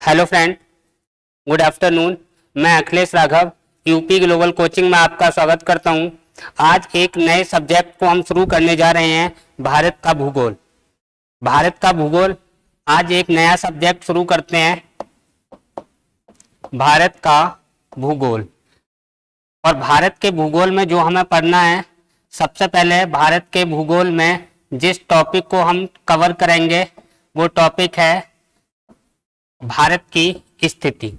Hello friend, good afternoon. मैं Akhilesh Raghav UP global coaching में आपका स्वागत करता हूं। आज एक नए सब्जेक्ट को हम शुरू करने जा रहे हैं, भारत का भूगोल। भारत का भूगोल, आज एक नया सब्जेक्ट शुरू करते हैं, भारत का भूगोल। और भारत के भूगोल में जो हमें पढ़ना है, सबसे पहले भारत के भूगोल में जिस टॉपिक को हम कवर करेंगे वो टॉपिक है भारत की स्थिति।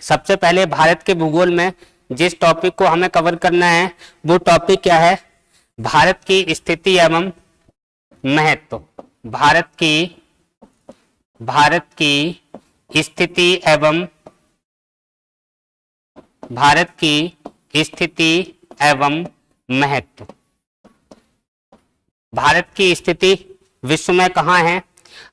सबसे पहले भारत के भूगोल में जिस टॉपिक को हमें कवर करना है वो टॉपिक क्या है? भारत की स्थिति एवं महत्व। भारत की स्थिति एवं भारत की स्थिति एवं महत्व। भारत की स्थिति विश्व में कहाँ है?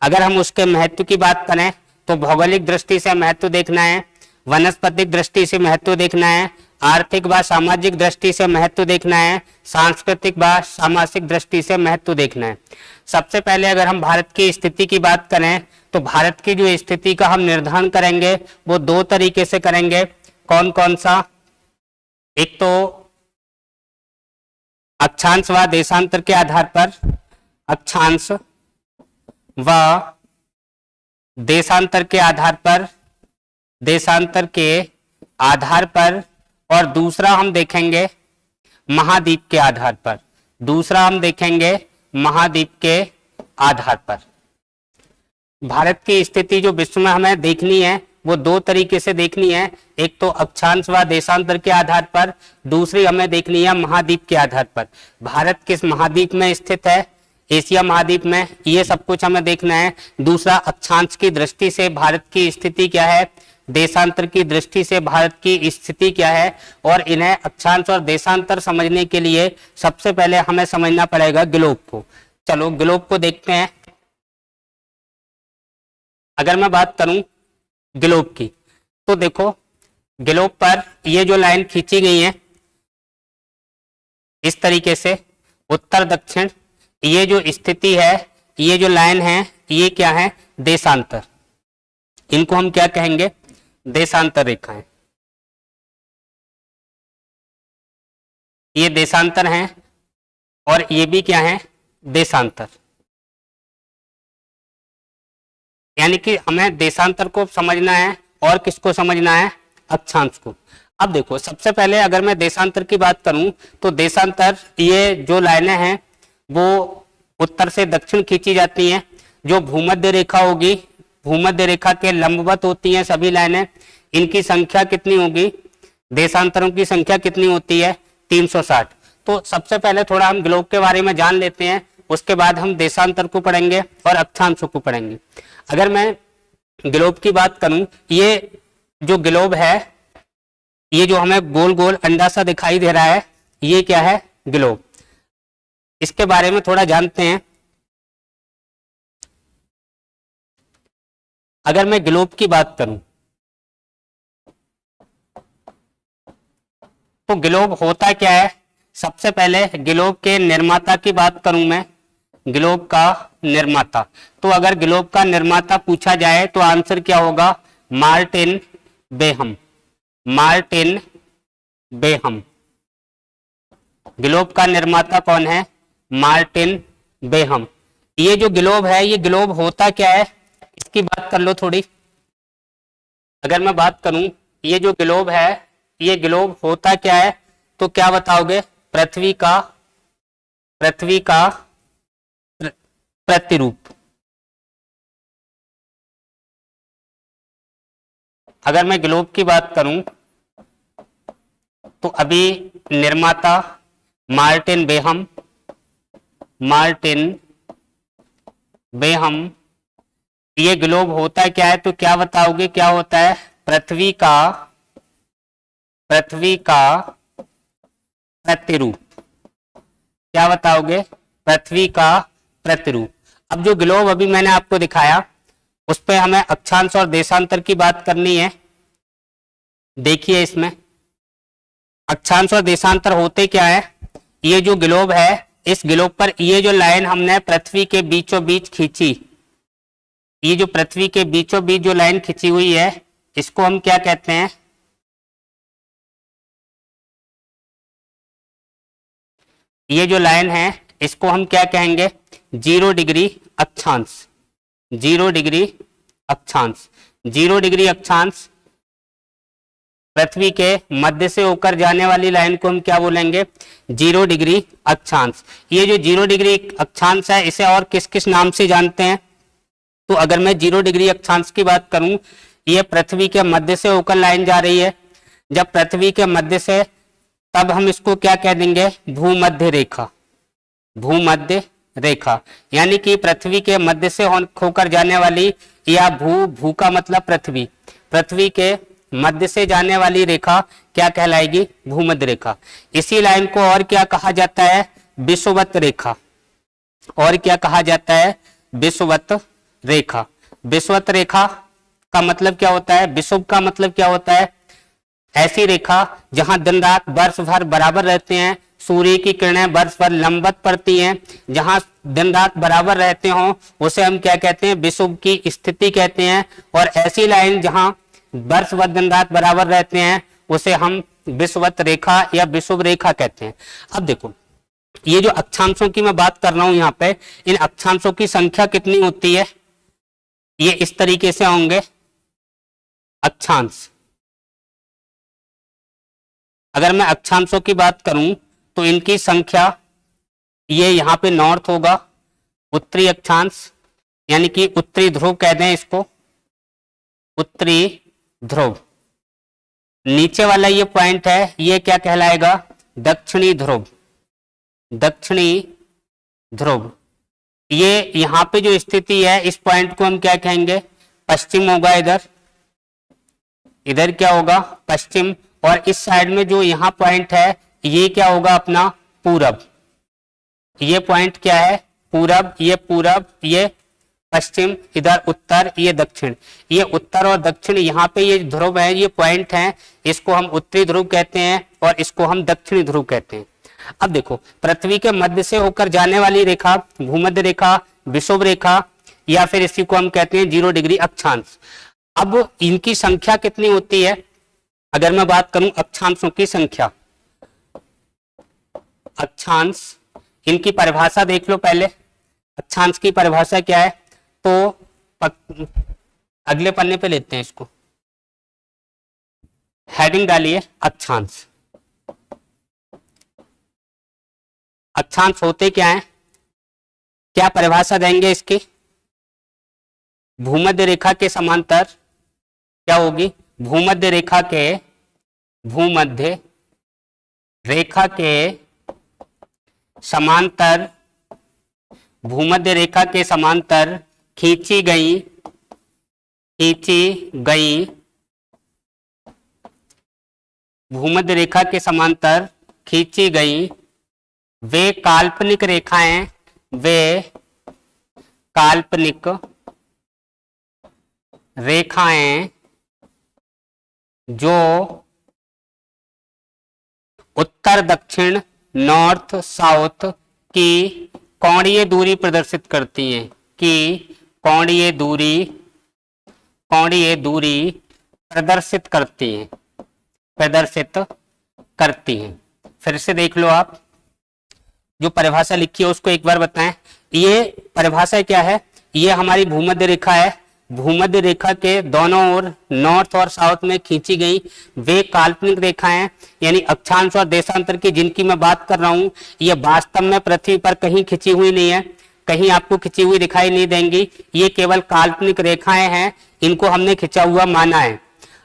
अगर हम उसके महत्व की बात करें तो भौगोलिक दृष्टि से महत्व देखना है, वनस्पतिक दृष्टि से महत्व देखना है, आर्थिक व सामाजिक दृष्टि से महत्व देखना है, सांस्कृतिक व सामाजिक दृष्टि से महत्व देखना है। सबसे पहले अगर हम भारत की स्थिति की बात करें तो भारत की जो स्थिति का हम निर्धारण करेंगे वो दो तरीके से करेंगे। कौन कौन सा? एक तो अक्षांश व देशांतर के आधार पर, अक्षांश व देशांतर के आधार पर, देशांतर के आधार पर, और दूसरा हम देखेंगे महाद्वीप के आधार पर। दूसरा हम देखेंगे महाद्वीप के आधार पर। भारत की स्थिति जो विश्व में हमें देखनी है वो दो तरीके से देखनी है। एक तो अक्षांश व देशांतर के आधार पर, दूसरी हमें देखनी है महाद्वीप के आधार पर। भारत किस महाद्वीप में स्थित है? एशिया महाद्वीप में। ये सब कुछ हमें देखना है। दूसरा, अक्षांश की दृष्टि से भारत की स्थिति क्या है, देशांतर की दृष्टि से भारत की स्थिति क्या है। और इन्हें अक्षांश और देशांतर समझने के लिए सबसे पहले हमें समझना पड़ेगा ग्लोब को। चलो ग्लोब को देखते हैं। अगर मैं बात करूं ग्लोब की तो देखो, ग्लोब पर ये जो लाइन खींची गई है इस तरीके से उत्तर दक्षिण, ये जो स्थिति है, ये जो लाइन है, ये क्या है? देशांतर। इनको हम क्या कहेंगे? देशांतर रेखाएं। ये देशांतर हैं और ये भी क्या है? देशांतर। यानी कि हमें देशांतर को समझना है और किसको समझना है? अक्षांश को। अब देखो, सबसे पहले अगर मैं देशांतर की बात करूं तो देशांतर, ये जो लाइनें हैं वो उत्तर से दक्षिण खींची जाती हैं। जो भूमध्य रेखा होगी, भूमध्य रेखा के लंबवत होती हैं सभी लाइनें। इनकी संख्या कितनी होगी? देशांतरों की संख्या कितनी होती है? 360। तो सबसे पहले थोड़ा हम ग्लोब के बारे में जान लेते हैं, उसके बाद हम देशांतर को पढ़ेंगे और अक्षांशों को पढ़ेंगे। अगर मैं ग्लोब की बात करूं, ये जो ग्लोब है, ये जो हमें गोल गोल अंडा सा दिखाई दे रहा है, ये क्या है? ग्लोब। इसके बारे में थोड़ा जानते हैं। अगर मैं ग्लोब की बात करूं तो ग्लोब होता क्या है? सबसे पहले ग्लोब के निर्माता की बात करूं मैं, ग्लोब का निर्माता। तो अगर ग्लोब का निर्माता पूछा जाए तो आंसर क्या होगा? Martin Behaim. Martin Behaim. Globe का निर्माता कौन है? Martin Behaim. ये जो ग्लोब है, ये ग्लोब होता क्या है, इसकी बात कर लो थोड़ी। अगर मैं बात करूं, ये जो ग्लोब है, ये ग्लोब होता क्या है तो क्या बताओगे? पृथ्वी का प्रतिरूप। अगर मैं ग्लोब की बात करूं तो अभी निर्माता मार्टिन बेहम, मार्टिन बेहम। ये ग्लोब होता क्या है तो क्या बताओगे? क्या होता है? पृथ्वी का प्रतिरूप। क्या बताओगे? पृथ्वी का प्रतिरूप। अब जो ग्लोब अभी मैंने आपको दिखाया उस पे हमें अक्षांश और देशांतर की बात करनी है। देखिए, इसमें अक्षांश और देशांतर होते क्या है? ये जो ग्लोब है, इस ग्लोब पर ये जो लाइन हमने पृथ्वी के बीचों बीच खींची, ये जो पृथ्वी के बीचों बीच जो लाइन खिंची हुई है इसको हम क्या कहते हैं? ये जो लाइन है इसको हम क्या कहेंगे? 0 डिग्री अक्षांश। 0 डिग्री अक्षांश। 0 डिग्री अक्षांश पृथ्वी के मध्य से होकर जाने वाली लाइन को हम क्या बोलेंगे? 0 डिग्री अक्षांश। ये जो 0 डिग्री अक्षांश है इसे और किस किस नाम से जानते हैं? तो अगर मैं 0 डिग्री अक्षांश की बात करूं, ये पृथ्वी के मध्य से होकर लाइन जा रही है। जब पृथ्वी के मध्य से, तब हम इसको क्या कह देंगे? भूमध्य रेखा। भूमध्य रेखा यानी कि पृथ्वी के मध्य से होकर जाने वाली, या भू का मतलब पृथ्वी, पृथ्वी के मध्य से जाने वाली रेखा क्या कहलाएगी? भूमध्य रेखा। इसी लाइन को और क्या कहा जाता है? विषुवत रेखा। और क्या कहा जाता है? विषुवत रेखा। विषुवत रेखा का मतलब क्या होता है? विषुव का मतलब क्या होता है? ऐसी रेखा जहां दिन रात वर्ष भर बराबर रहते हैं, सूर्य की किरणें वर्ष भर लंबवत पड़ती हैं, जहां दिन रात बराबर रहते हों उसे हम क्या कहते हैं? विषुव की स्थिति कहते हैं। और ऐसी लाइन जहां वर्ष भर दिन रात बराबर रहते हैं उसे हम विषुवत रेखा या विषुव रेखा कहते हैं। अब देखो, ये जो अक्षांशों की मैं बात कर रहा हूं यहाँ पे, इन अक्षांशों की संख्या कितनी होती है? ये इस तरीके से होंगे अक्षांश। अगर मैं अक्षांशों की बात करूं तो इनकी संख्या, ये यहां पे नॉर्थ होगा, उत्तरी अक्षांश यानी कि उत्तरी ध्रुव कह दें इसको, उत्तरी ध्रुव। नीचे वाला ये पॉइंट है, ये क्या कहलाएगा? दक्षिणी ध्रुव। दक्षिणी ध्रुव। ये यहां पे जो स्थिति है इस पॉइंट को हम क्या कहेंगे? पश्चिम होगा। इधर क्या होगा? पश्चिम। और इस साइड में जो यहां पॉइंट है ये क्या होगा? अपना पूरब। ये पॉइंट क्या है? पूरब। ये पूरब, ये पश्चिम, इधर उत्तर, ये दक्षिण। ये उत्तर और दक्षिण, यहाँ पे ये ध्रुव है, ये पॉइंट हैं, इसको हम उत्तरी ध्रुव कहते हैं और इसको हम दक्षिणी ध्रुव कहते हैं। अब देखो, पृथ्वी के मध्य से होकर जाने वाली रेखा भूमध्य रेखा, विषुव रेखा, या फिर इसी को हम कहते हैं 0 डिग्री अक्षांश। अब इनकी संख्या कितनी होती है? अगर मैं बात करूं अक्षांशों की संख्या, अक्षांश, इनकी परिभाषा देख लो पहले। अक्षांश की परिभाषा क्या है? तो अगले पन्ने पे लेते हैं इसको, हेडिंग डालिए अक्षांश। अक्षांश होते क्या हैं? क्या परिभाषा देंगे इसकी? भूमध्य रेखा के समांतर क्या होगी? भूमध्य रेखा के समांतर, भूमध्य रेखा के समांतर खींची गई भूमध्य रेखा के समांतर खींची गई वे काल्पनिक रेखाएं, जो उत्तर दक्षिण, नॉर्थ साउथ की कोणीय दूरी प्रदर्शित करती हैं, कोणीय दूरी प्रदर्शित करती हैं। फिर से देख लो आप, जो परिभाषा लिखी है उसको एक बार बताएं। ये परिभाषा क्या है? ये हमारी भूमध्य रेखा है। भूमध्य रेखा के दोनों ओर नॉर्थ और साउथ में खींची गई वे काल्पनिक रेखाएं, यानी अक्षांश और देशांतर की जिनकी मैं बात कर रहा हूं, ये वास्तव में पृथ्वी पर कहीं खिंची हुई नहीं है, कहीं आपको खिंची हुई दिखाई नहीं देंगी। ये केवल काल्पनिक रेखाएं हैं, इनको हमने खिंचा हुआ माना है।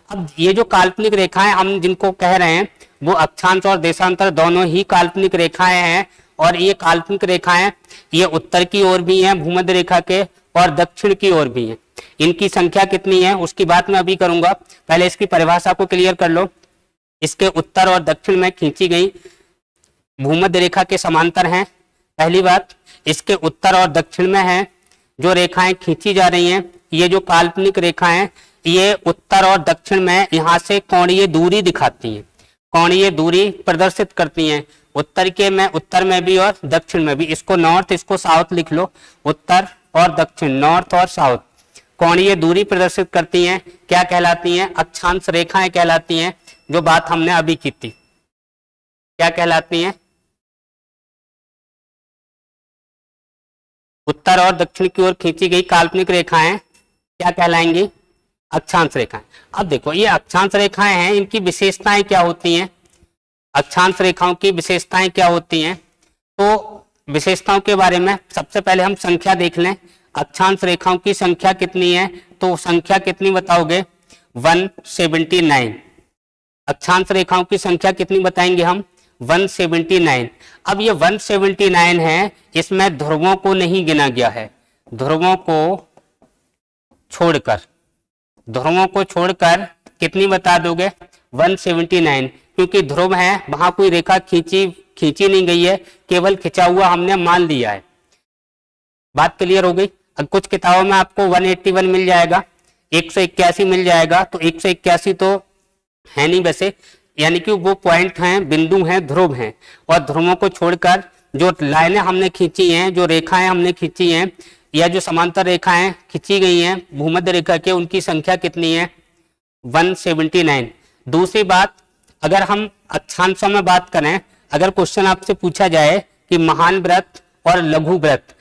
अब ये जो काल्पनिक रेखाएं हम जिनको कह रहे हैं वो अक्षांश और देशांतर दोनों ही काल्पनिक रेखाएं हैं। और ये काल्पनिक रेखाएं ये उत्तर की ओर भी हैं भूमध्य रेखा के, और दक्षिण की ओर भी हैं। इनकी संख्या कितनी है उसकी बात मैं अभी करूंगा, पहले इसकी परिभाषा को क्लियर कर लो। इसके उत्तर और दक्षिण में खींची गई भूमध्य रेखा के समांतर हैं, पहली बात। इसके उत्तर और दक्षिण में है जो रेखाएं खींची जा रही हैं, ये जो काल्पनिक रेखाएं ये उत्तर और दक्षिण में यहाँ से कोणीय दूरी दिखाती हैं, कोणीय दूरी प्रदर्शित करती हैं। उत्तर में भी और दक्षिण में भी। इसको नॉर्थ, इसको साउथ लिख लो, उत्तर और दक्षिण, नॉर्थ और साउथ। कोणीय दूरी प्रदर्शित करती हैं, क्या कहलाती हैं? अक्षांश रेखाएं कहलाती हैं, जो बात हमने अभी की थी। क्या कहलाती हैं? उत्तर और दक्षिण की ओर खींची गई काल्पनिक रेखाएं क्या कहलाएंगी? अक्षांश रेखाएं। अब देखो ये अक्षांश रेखाएं हैं, इनकी विशेषताएं क्या होती हैं? अक्षांश रेखाओं की विशेषताएं क्या होती हैं? तो विशेषताओं के बारे में सबसे पहले हम संख्या देख लें। अक्षांश रेखाओं की संख्या कितनी है? तो संख्या कितनी बताओगे? 179। अक्षांश रेखाओं की संख्या कितनी बताएंगे हम? 179। अब ये 179 है, इसमें ध्रुवों को नहीं गिना गया है। ध्रुवों को छोड़कर, ध्रुवों को छोड़कर कितनी बता दोगे? 179। क्योंकि ध्रुव है, वहां कोई रेखा खींची नहीं गई है, केवल खिंचा हुआ हमने मान लिया है। बात क्लियर हो गई? अब कुछ किताबों में आपको 181 मिल जाएगा, 181 मिल जाएगा, तो 181 तो है नहीं वैसे, यानी कि वो पॉइंट हैं, बिंदु हैं, ध्रुव हैं। और ध्रुवों को छोड़कर जो लाइनें हमने खींची हैं, जो रेखाएं हमने खींची हैं, या जो समांतर रेखाएं खींची गई हैं भूमध्य रेखा के, उनकी संख्या कितनी है? 179। दूसरी बात, अगर हम अक्षांशों में बात करें, अगर क्वेश्चन आपसे पूछा जाए कि महान व्रत और लघु व्रत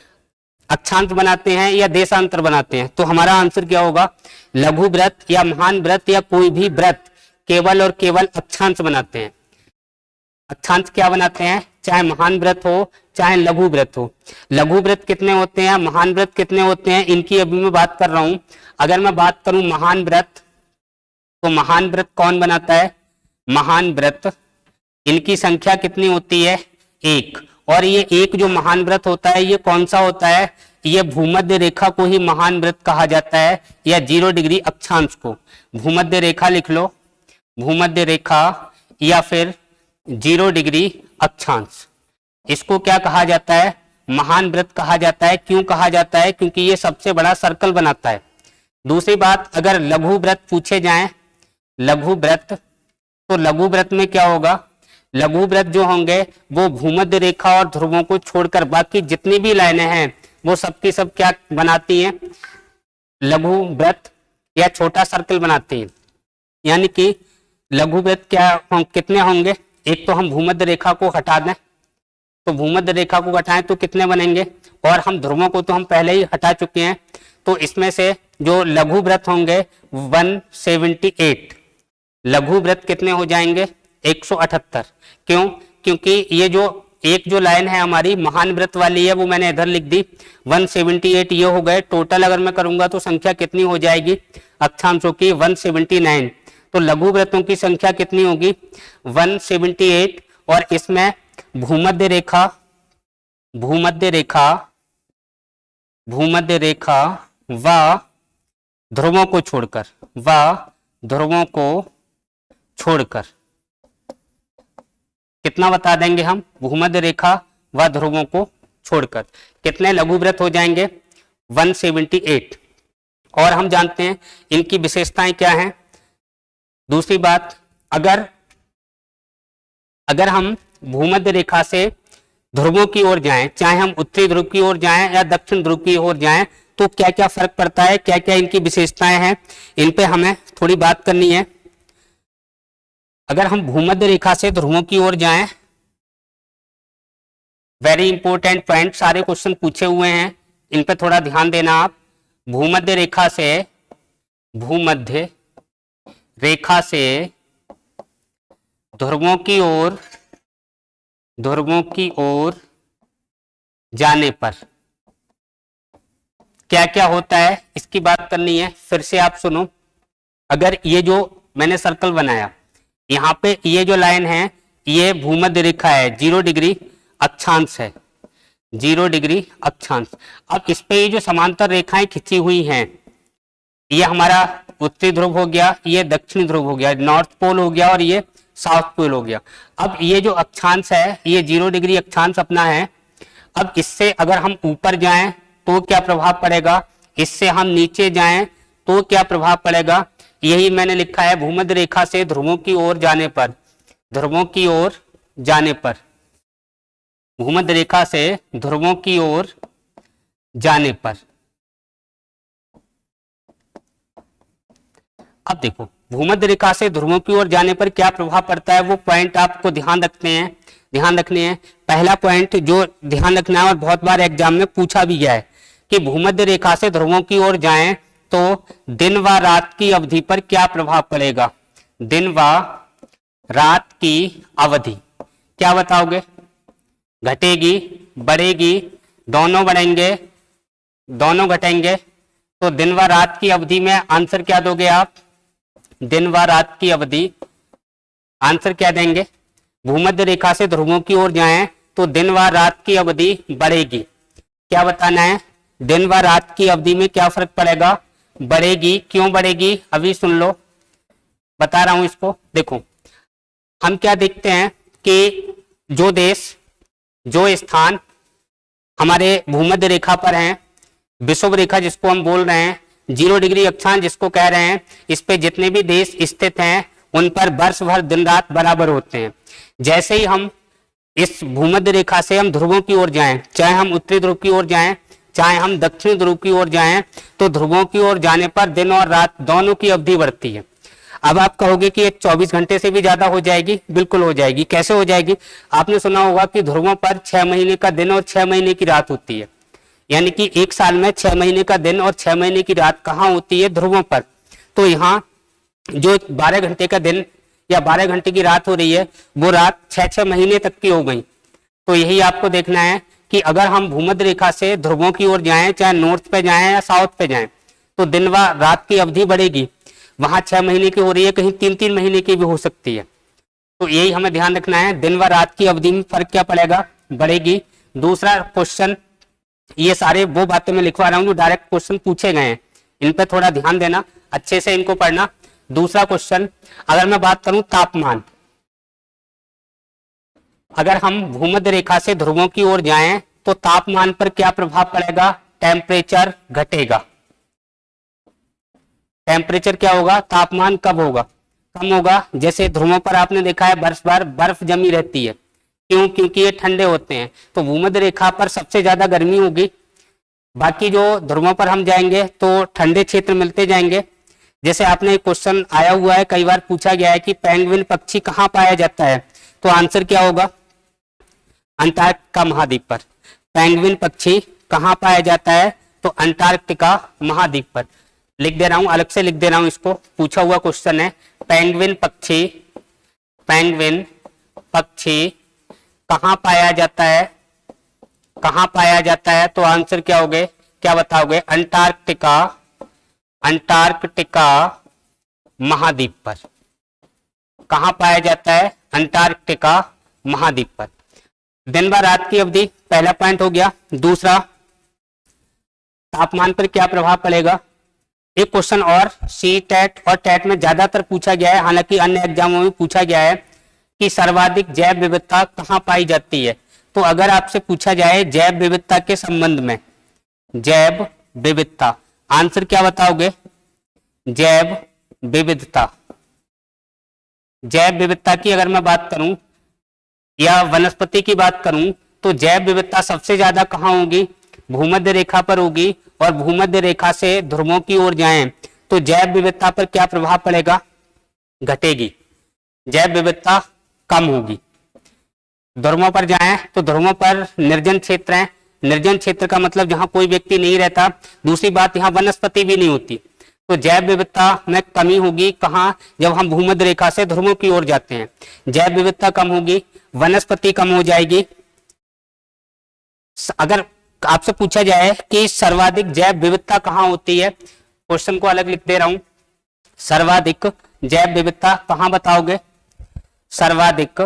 अक्षांश बनाते हैं या देशांतर बनाते हैं, तो हमारा आंसर क्या होगा? लघु व्रत या महान व्रत या कोई भी व्रत केवल और केवल अक्षांश बनाते हैं। अक्षांश क्या बनाते हैं? चाहे महान व्रत हो चाहे लघु व्रत हो। लघु व्रत कितने होते हैं, महान व्रत कितने होते हैं, इनकी अभी मैं बात कर रहा हूं। अगर मैं बात करूं महान व्रत, तो महान व्रत कौन बनाता है? महान व्रत, इनकी संख्या कितनी होती है? 1। और ये एक जो महान व्रत होता है, ये कौन सा होता है? ये भूमध्य रेखा को ही महान व्रत कहा जाता है, या 0 डिग्री अक्षांश को। भूमध्य रेखा लिख लो, भूमध्य रेखा या फिर 0 डिग्री अक्षांश, इसको क्या कहा जाता है? महान व्रत कहा जाता है। क्यों कहा जाता है? क्योंकि ये सबसे बड़ा सर्कल बनाता है। दूसरी बात, अगर लघु व्रत पूछे जाएं, लघु व्रत, तो लघु व्रत में क्या होगा? लघु व्रत जो होंगे वो भूमध्य रेखा और ध्रुवों को छोड़कर बाकी जितनी भी लाइनें हैं वो सबकी सब क्या बनाती हैं? लघु व्रत या छोटा सर्कल बनाती हैं। यानी कि लघु व्रत कितने होंगे? एक तो हम भूमध्य रेखा को हटा दें, तो भूमध्य रेखा को हटाएं तो कितने बनेंगे? और हम ध्रुवों को तो हम पहले ही हटा चुके हैं, तो इसमें से जो लघु व्रत होंगे 178। लघु व्रत कितने हो जाएंगे? 178। क्यों? क्योंकि ये जो एक जो लाइन है हमारी महान व्रत वाली है, वो मैंने इधर लिख दी। 178 ये हो गए टोटल। अगर मैं करूंगा तो संख्या कितनी हो जाएगी अक्षांशों की? 179। तो लघु व्रतों की संख्या कितनी होगी? 178। और इसमें भूमध्य रेखा, भूमध्य रेखा, भूमध्य रेखा व ध्रुवों को छोड़कर, व ध्रुवों को छोड़कर कितना बता देंगे हम? भूमध्य रेखा व ध्रुवों को छोड़कर कितने लघु व्रत हो जाएंगे? 178। और हम जानते हैं इनकी विशेषताएं क्या हैं। दूसरी बात, अगर हम भूमध्य रेखा से ध्रुवों की ओर जाएं, चाहे हम उत्तरी ध्रुव की ओर जाएं या दक्षिण ध्रुव की ओर जाएं, तो क्या क्या फर्क पड़ता है, क्या क्या इनकी विशेषताएं हैं, इन पे हमें थोड़ी बात करनी है। अगर हम भूमध्य रेखा से ध्रुवों की ओर जाएं, वेरी इंपॉर्टेंट पॉइंट, सारे क्वेश्चन पूछे हुए हैं, इन पे थोड़ा ध्यान देना आप। भूमध्य रेखा से, भूमध्य रेखा से ध्रुवों की ओर, ध्रुवों की ओर जाने पर क्या क्या होता है, इसकी बात करनी है। फिर से आप सुनो। अगर ये जो मैंने सर्कल बनाया, यहाँ पे ये जो लाइन है, ये भूमध्य रेखा है, 0 डिग्री अक्षांश है, 0 डिग्री अक्षांश। अब इस पे ये जो समांतर रेखाएं खिंची हुई हैं, ये हमारा उत्तरी ध्रुव हो गया, ये दक्षिणी ध्रुव हो गया, नॉर्थ पोल हो गया, और ये साउथ पोल हो गया। अब ये जो अक्षांश है, ये 0 डिग्री अक्षांश अपना है। अब इससे अगर हम ऊपर जाएं तो क्या प्रभाव पड़ेगा, इससे हम नीचे जाएं तो क्या प्रभाव पड़ेगा, यही मैंने लिखा है। भूमध्य रेखा से ध्रुवों की ओर जाने पर, ध्रुवों की ओर जाने पर, भूमध्य रेखा से ध्रुवों की ओर जाने पर अब देखो भूमध्य रेखा से ध्रुवों की ओर जाने पर क्या प्रभाव पड़ता है, वो पॉइंट आपको ध्यान रखने हैं। पहला पॉइंट जो ध्यान रखना है और बहुत बार एग्जाम में पूछा भी गया है कि भूमध्य रेखा से ध्रुवों की ओर जाएं तो दिन व रात की अवधि पर क्या प्रभाव पड़ेगा। दिन व रात की अवधि क्या बताओगे, घटेगी, बढ़ेगी, दोनों बढ़ेंगे, दोनों घटेंगे, तो दिन व रात की अवधि में आंसर क्या दोगे आप, दिन व रात की अवधि आंसर क्या देंगे, भूमध्य रेखा से ध्रुवों की ओर जाएं तो दिन व रात की अवधि बढ़ेगी। क्या बताना है, दिन व रात की अवधि में क्या फर्क पड़ेगा, बढ़ेगी। क्यों बढ़ेगी अभी सुन लो, बता रहा हूं इसको। देखो हम क्या देखते हैं कि जो देश, जो स्थान हमारे भूमध्य रेखा पर हैं, विषुव रेखा जिसको हम बोल रहे हैं, 0 डिग्री अक्षांश जिसको कह रहे हैं, इस पे जितने भी देश स्थित हैं उन पर वर्ष भर दिन रात बराबर होते हैं। जैसे ही हम इस भूमध्य रेखा से हम ध्रुवों की ओर जाएं, चाहे हम उत्तरी ध्रुव की ओर जाएं, चाहे हम दक्षिण ध्रुव की ओर जाएं, तो ध्रुवों की ओर जाने पर दिन और रात दोनों की अवधि बढ़ती है। अब आप कहोगे कि ये 24 घंटे से भी ज्यादा हो जाएगी, बिल्कुल हो जाएगी। कैसे हो जाएगी, आपने सुना होगा कि ध्रुवों पर 6 महीने का दिन और 6 महीने की रात होती है, यानी कि एक साल में 6 महीने का दिन और 6 महीने की रात कहाँ होती है, ध्रुवों पर। तो यहाँ जो 12 घंटे का दिन या 12 घंटे की रात हो रही है, वो रात 6-6 महीने तक की हो गई। तो यही आपको देखना है कि अगर हम भूमध्य रेखा से ध्रुवों की ओर जाएं, चाहे नॉर्थ पे जाएं या साउथ पे जाएं, तो दिन व रात की अवधि बढ़ेगी। वहां 6 महीने की हो रही है, कहीं 3-3 महीने की भी हो सकती है। तो यही हमें ध्यान रखना है, दिन व रात की अवधि में फर्क क्या पड़ेगा, बढ़ेगी। दूसरा क्वेश्चन, ये सारे वो बातें मैं लिखवा रहा हूं जो डायरेक्ट क्वेश्चन पूछे गए हैं, इन पर थोड़ा ध्यान देना, अच्छे से इनको पढ़ना। दूसरा क्वेश्चन, अगर मैं बात करूं तापमान, अगर हम भूमध्य रेखा से ध्रुवों की ओर जाएं तो तापमान पर क्या प्रभाव पड़ेगा, टेम्परेचर घटेगा। टेम्परेचर क्या होगा, तापमान कब होगा, कम होगा। जैसे ध्रुवों पर आपने देखा है वर्ष भर बर्फ जमी रहती है, क्यों, क्योंकि ये ठंडे होते हैं। तो भूमध्य रेखा पर सबसे ज्यादा गर्मी होगी, बाकी जो ध्रुवों पर हम जाएंगे तो ठंडे क्षेत्र मिलते जाएंगे। जैसे आपने एक क्वेश्चन आया हुआ है, कई बार पूछा गया है कि पेंगुइन पक्षी कहाँ पाया जाता है, तो आंसर क्या होगा, अंटार्कटिका महाद्वीप पर। पेंगुइन पक्षी कहाँ पाया जाता है, तो अंटार्कटिका महाद्वीप पर। लिख दे रहा हूं, अलग से लिख दे रहा हूं इसको, पूछा हुआ क्वेश्चन है। पेंगुइन पक्षी, पेंगुइन पक्षी कहाँ पाया जाता है, कहाँ पाया जाता है, तो आंसर क्या होगे, क्या बताओगे, अंटार्कटिका, अंटार्कटिका महाद्वीप पर। कहाँ पाया जाता है, अंटार्कटिका महाद्वीप पर। दिन व रात की अवधि पहला पॉइंट हो गया। दूसरा, तापमान पर क्या प्रभाव पड़ेगा। एक क्वेश्चन और सी टेट और टेट में ज्यादातर पूछा गया है, हालांकि अन्य एग्जामों में पूछा गया है कि सर्वाधिक जैव विविधता कहाँ पाई जाती है। तो अगर आपसे पूछा जाए जैव विविधता के संबंध में, जैव विविधता, आंसर क्या बताओगे, जैव विविधता। जैव विविधता की अगर मैं बात करूं या वनस्पति की बात करूं, तो जैव विविधता सबसे ज्यादा कहां होगी, भूमध्य रेखा पर होगी। और भूमध्य रेखा से ध्रुवों की ओर जाएं तो जैव विविधता पर क्या प्रभाव पड़ेगा, घटेगी, जैव विविधता कम होगी। ध्रुवों पर जाएं तो ध्रुवों पर निर्जन क्षेत्र है, निर्जन क्षेत्र का मतलब जहां कोई व्यक्ति नहीं रहता। दूसरी बात, यहाँ वनस्पति भी नहीं होती, तो जैव विविधता में कमी होगी। कहाँ, जब हम भूमध्य रेखा से ध्रुवों की ओर जाते हैं, जैव विविधता कम होगी, वनस्पति कम हो जाएगी। अगर आपसे पूछा जाए कि सर्वाधिक जैव विविधता कहाँ होती है, क्वेश्चन को अलग लिख दे रहा हूं, सर्वाधिक जैव विविधता कहाँ बताओगे, सर्वाधिक,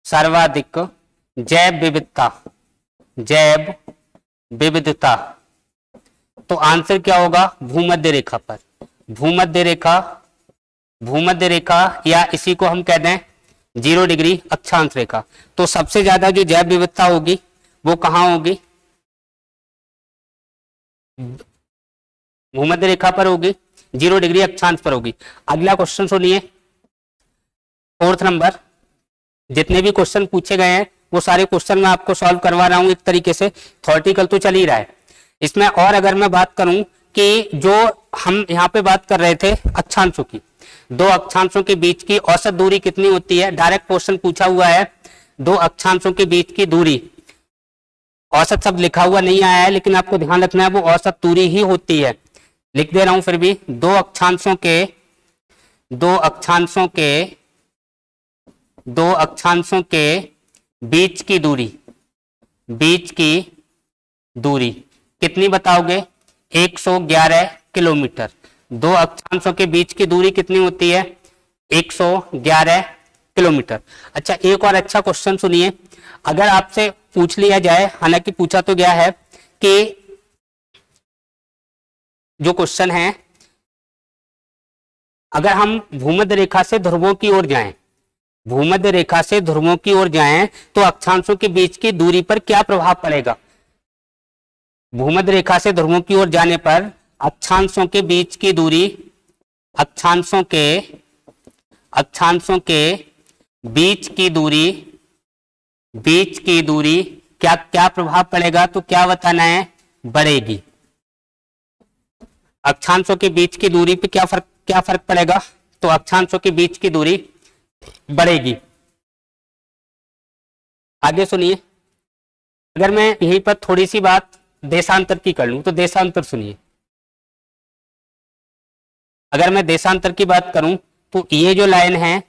सर्वाधिक जैव विविधता, जैव विविधता, तो आंसर क्या होगा, भूमध्य रेखा पर। भूमध्य रेखा, भूमध्य रेखा या इसी को हम कहते हैं 0 डिग्री अक्षांश रेखा। तो सबसे ज्यादा जो जैव विविधता होगी वो कहां होगी, भूमध्य रेखा पर होगी, 0 डिग्री अक्षांश पर होगी। अगला क्वेश्चन सुनिए, 4th नंबर। जितने भी क्वेश्चन पूछे गए हैं वो सारे क्वेश्चन मैं आपको सॉल्व करवा रहा हूं एक तरीके से, थ्योरेटिकल तो चल ही रहा है इसमें। और अगर मैं बात करूं कि जो हम यहाँ पे बात कर रहे थे अक्षांशों की। दो अक्षांशों के बीच की औसत दूरी कितनी होती है? डायरेक्ट क्वेश्चन पूछा हुआ है, दो अक्षांशों के बीच की दूरी, औसत शब्द लिखा हुआ नहीं आया है लेकिन आपको ध्यान रखना है वो औसत दूरी ही होती है। लिख दे रहा हूं फिर भी, दो अक्षांशों के बीच की दूरी कितनी बताओगे? 111 किलोमीटर। दो अक्षांशों के बीच की दूरी कितनी होती है? 111 किलोमीटर। अच्छा, एक और अच्छा क्वेश्चन सुनिए। अगर आपसे पूछ लिया जाए, हालांकि पूछा तो गया है, कि जो क्वेश्चन है, अगर हम भूमध्य रेखा से ध्रुवों की ओर जाएं, तो अक्षांशों के बीच की दूरी पर क्या प्रभाव पड़ेगा? भूमध्य रेखा से ध्रुवों की ओर जाने पर अक्षांशों के बीच की दूरी, अक्षांशों के बीच की दूरी क्या प्रभाव पड़ेगा? तो क्या बताना है? बढ़ेगी। अक्षांशों के बीच की दूरी पे क्या फर्क पड़ेगा? तो अक्षांशों के बीच की दूरी बढ़ेगी। आगे सुनिए। अगर मैं यहीं पर थोड़ी सी बात देशांतर की कर लूं, तो देशांतर सुनिए। अगर मैं देशांतर की बात करूं तो ये जो लाइन है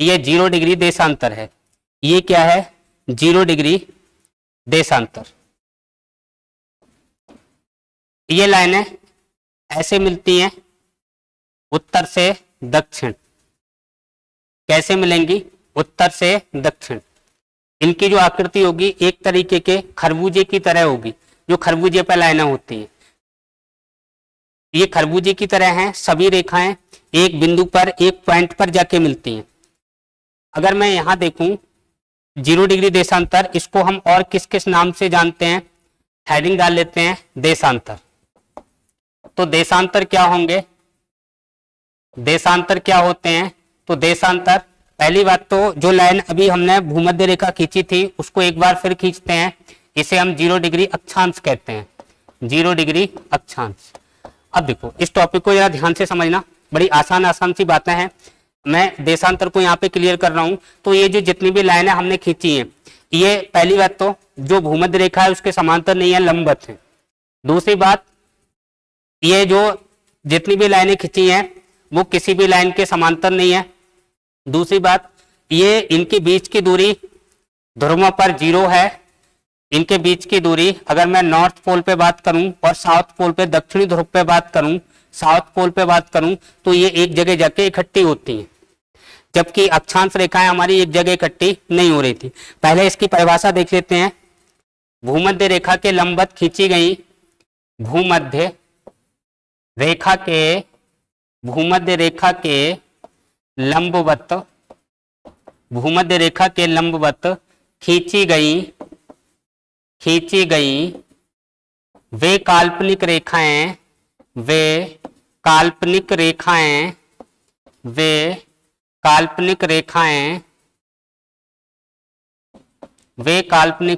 ये 0 डिग्री देशांतर है। ये क्या है? 0 डिग्री देशांतर। ये लाइनें ऐसे मिलती हैं उत्तर से दक्षिण। कैसे मिलेंगी? उत्तर से दक्षिण। इनकी जो आकृति होगी एक तरीके के खरबूजे की तरह होगी, जो खरबूजे पर लाइनें होती हैं। ये खरबूजे की तरह हैं। सभी रेखाएं एक बिंदु पर, एक पॉइंट पर जाके मिलती हैं। अगर मैं यहां देखूं 0 डिग्री देशांतर, इसको हम और किस किस नाम से जानते हैं? हेडिंग डाल लेते हैं, देशांतर। तो देशांतर क्या होंगे? देशांतर क्या होते हैं? तो देशांतर, पहली बात तो जो लाइन अभी हमने भूमध्य रेखा खींची थी उसको एक बार फिर खींचते हैं। इसे हम 0 डिग्री अक्षांश कहते हैं। 0 डिग्री अक्षांश। अब देखो, इस टॉपिक को जरा ध्यान से समझना, बड़ी आसान सी बातें हैं। मैं देशांतर को यहाँ पे क्लियर कर रहा हूं। तो ये जो जितनी भी लाइनें हमने खींची हैं, ये पहली बात तो जो भूमध्य रेखा है उसके समांतर नहीं है, लंबवत है। दूसरी बात, ये जो जितनी भी लाइनें खींची हैं वो किसी भी लाइन के समांतर नहीं है। दूसरी बात, ये इनके बीच की दूरी ध्रुवों पर 0 है। इनके बीच की दूरी, अगर मैं नॉर्थ पोल पे बात करूं और साउथ पोल पे, दक्षिणी ध्रुव पे बात करूं, साउथ पोल पे बात करूं, तो ये एक जगह जाके इकट्ठी होती हैं, जबकि अक्षांश रेखाएं हमारी एक जगह इकट्ठी नहीं हो रही थी। पहले इसकी परिभाषा देख लेते हैं। भूमध्य रेखा के लंबवत खींची गई, भूमध्य रेखा के लंबवत खींची गई वे काल्पनिक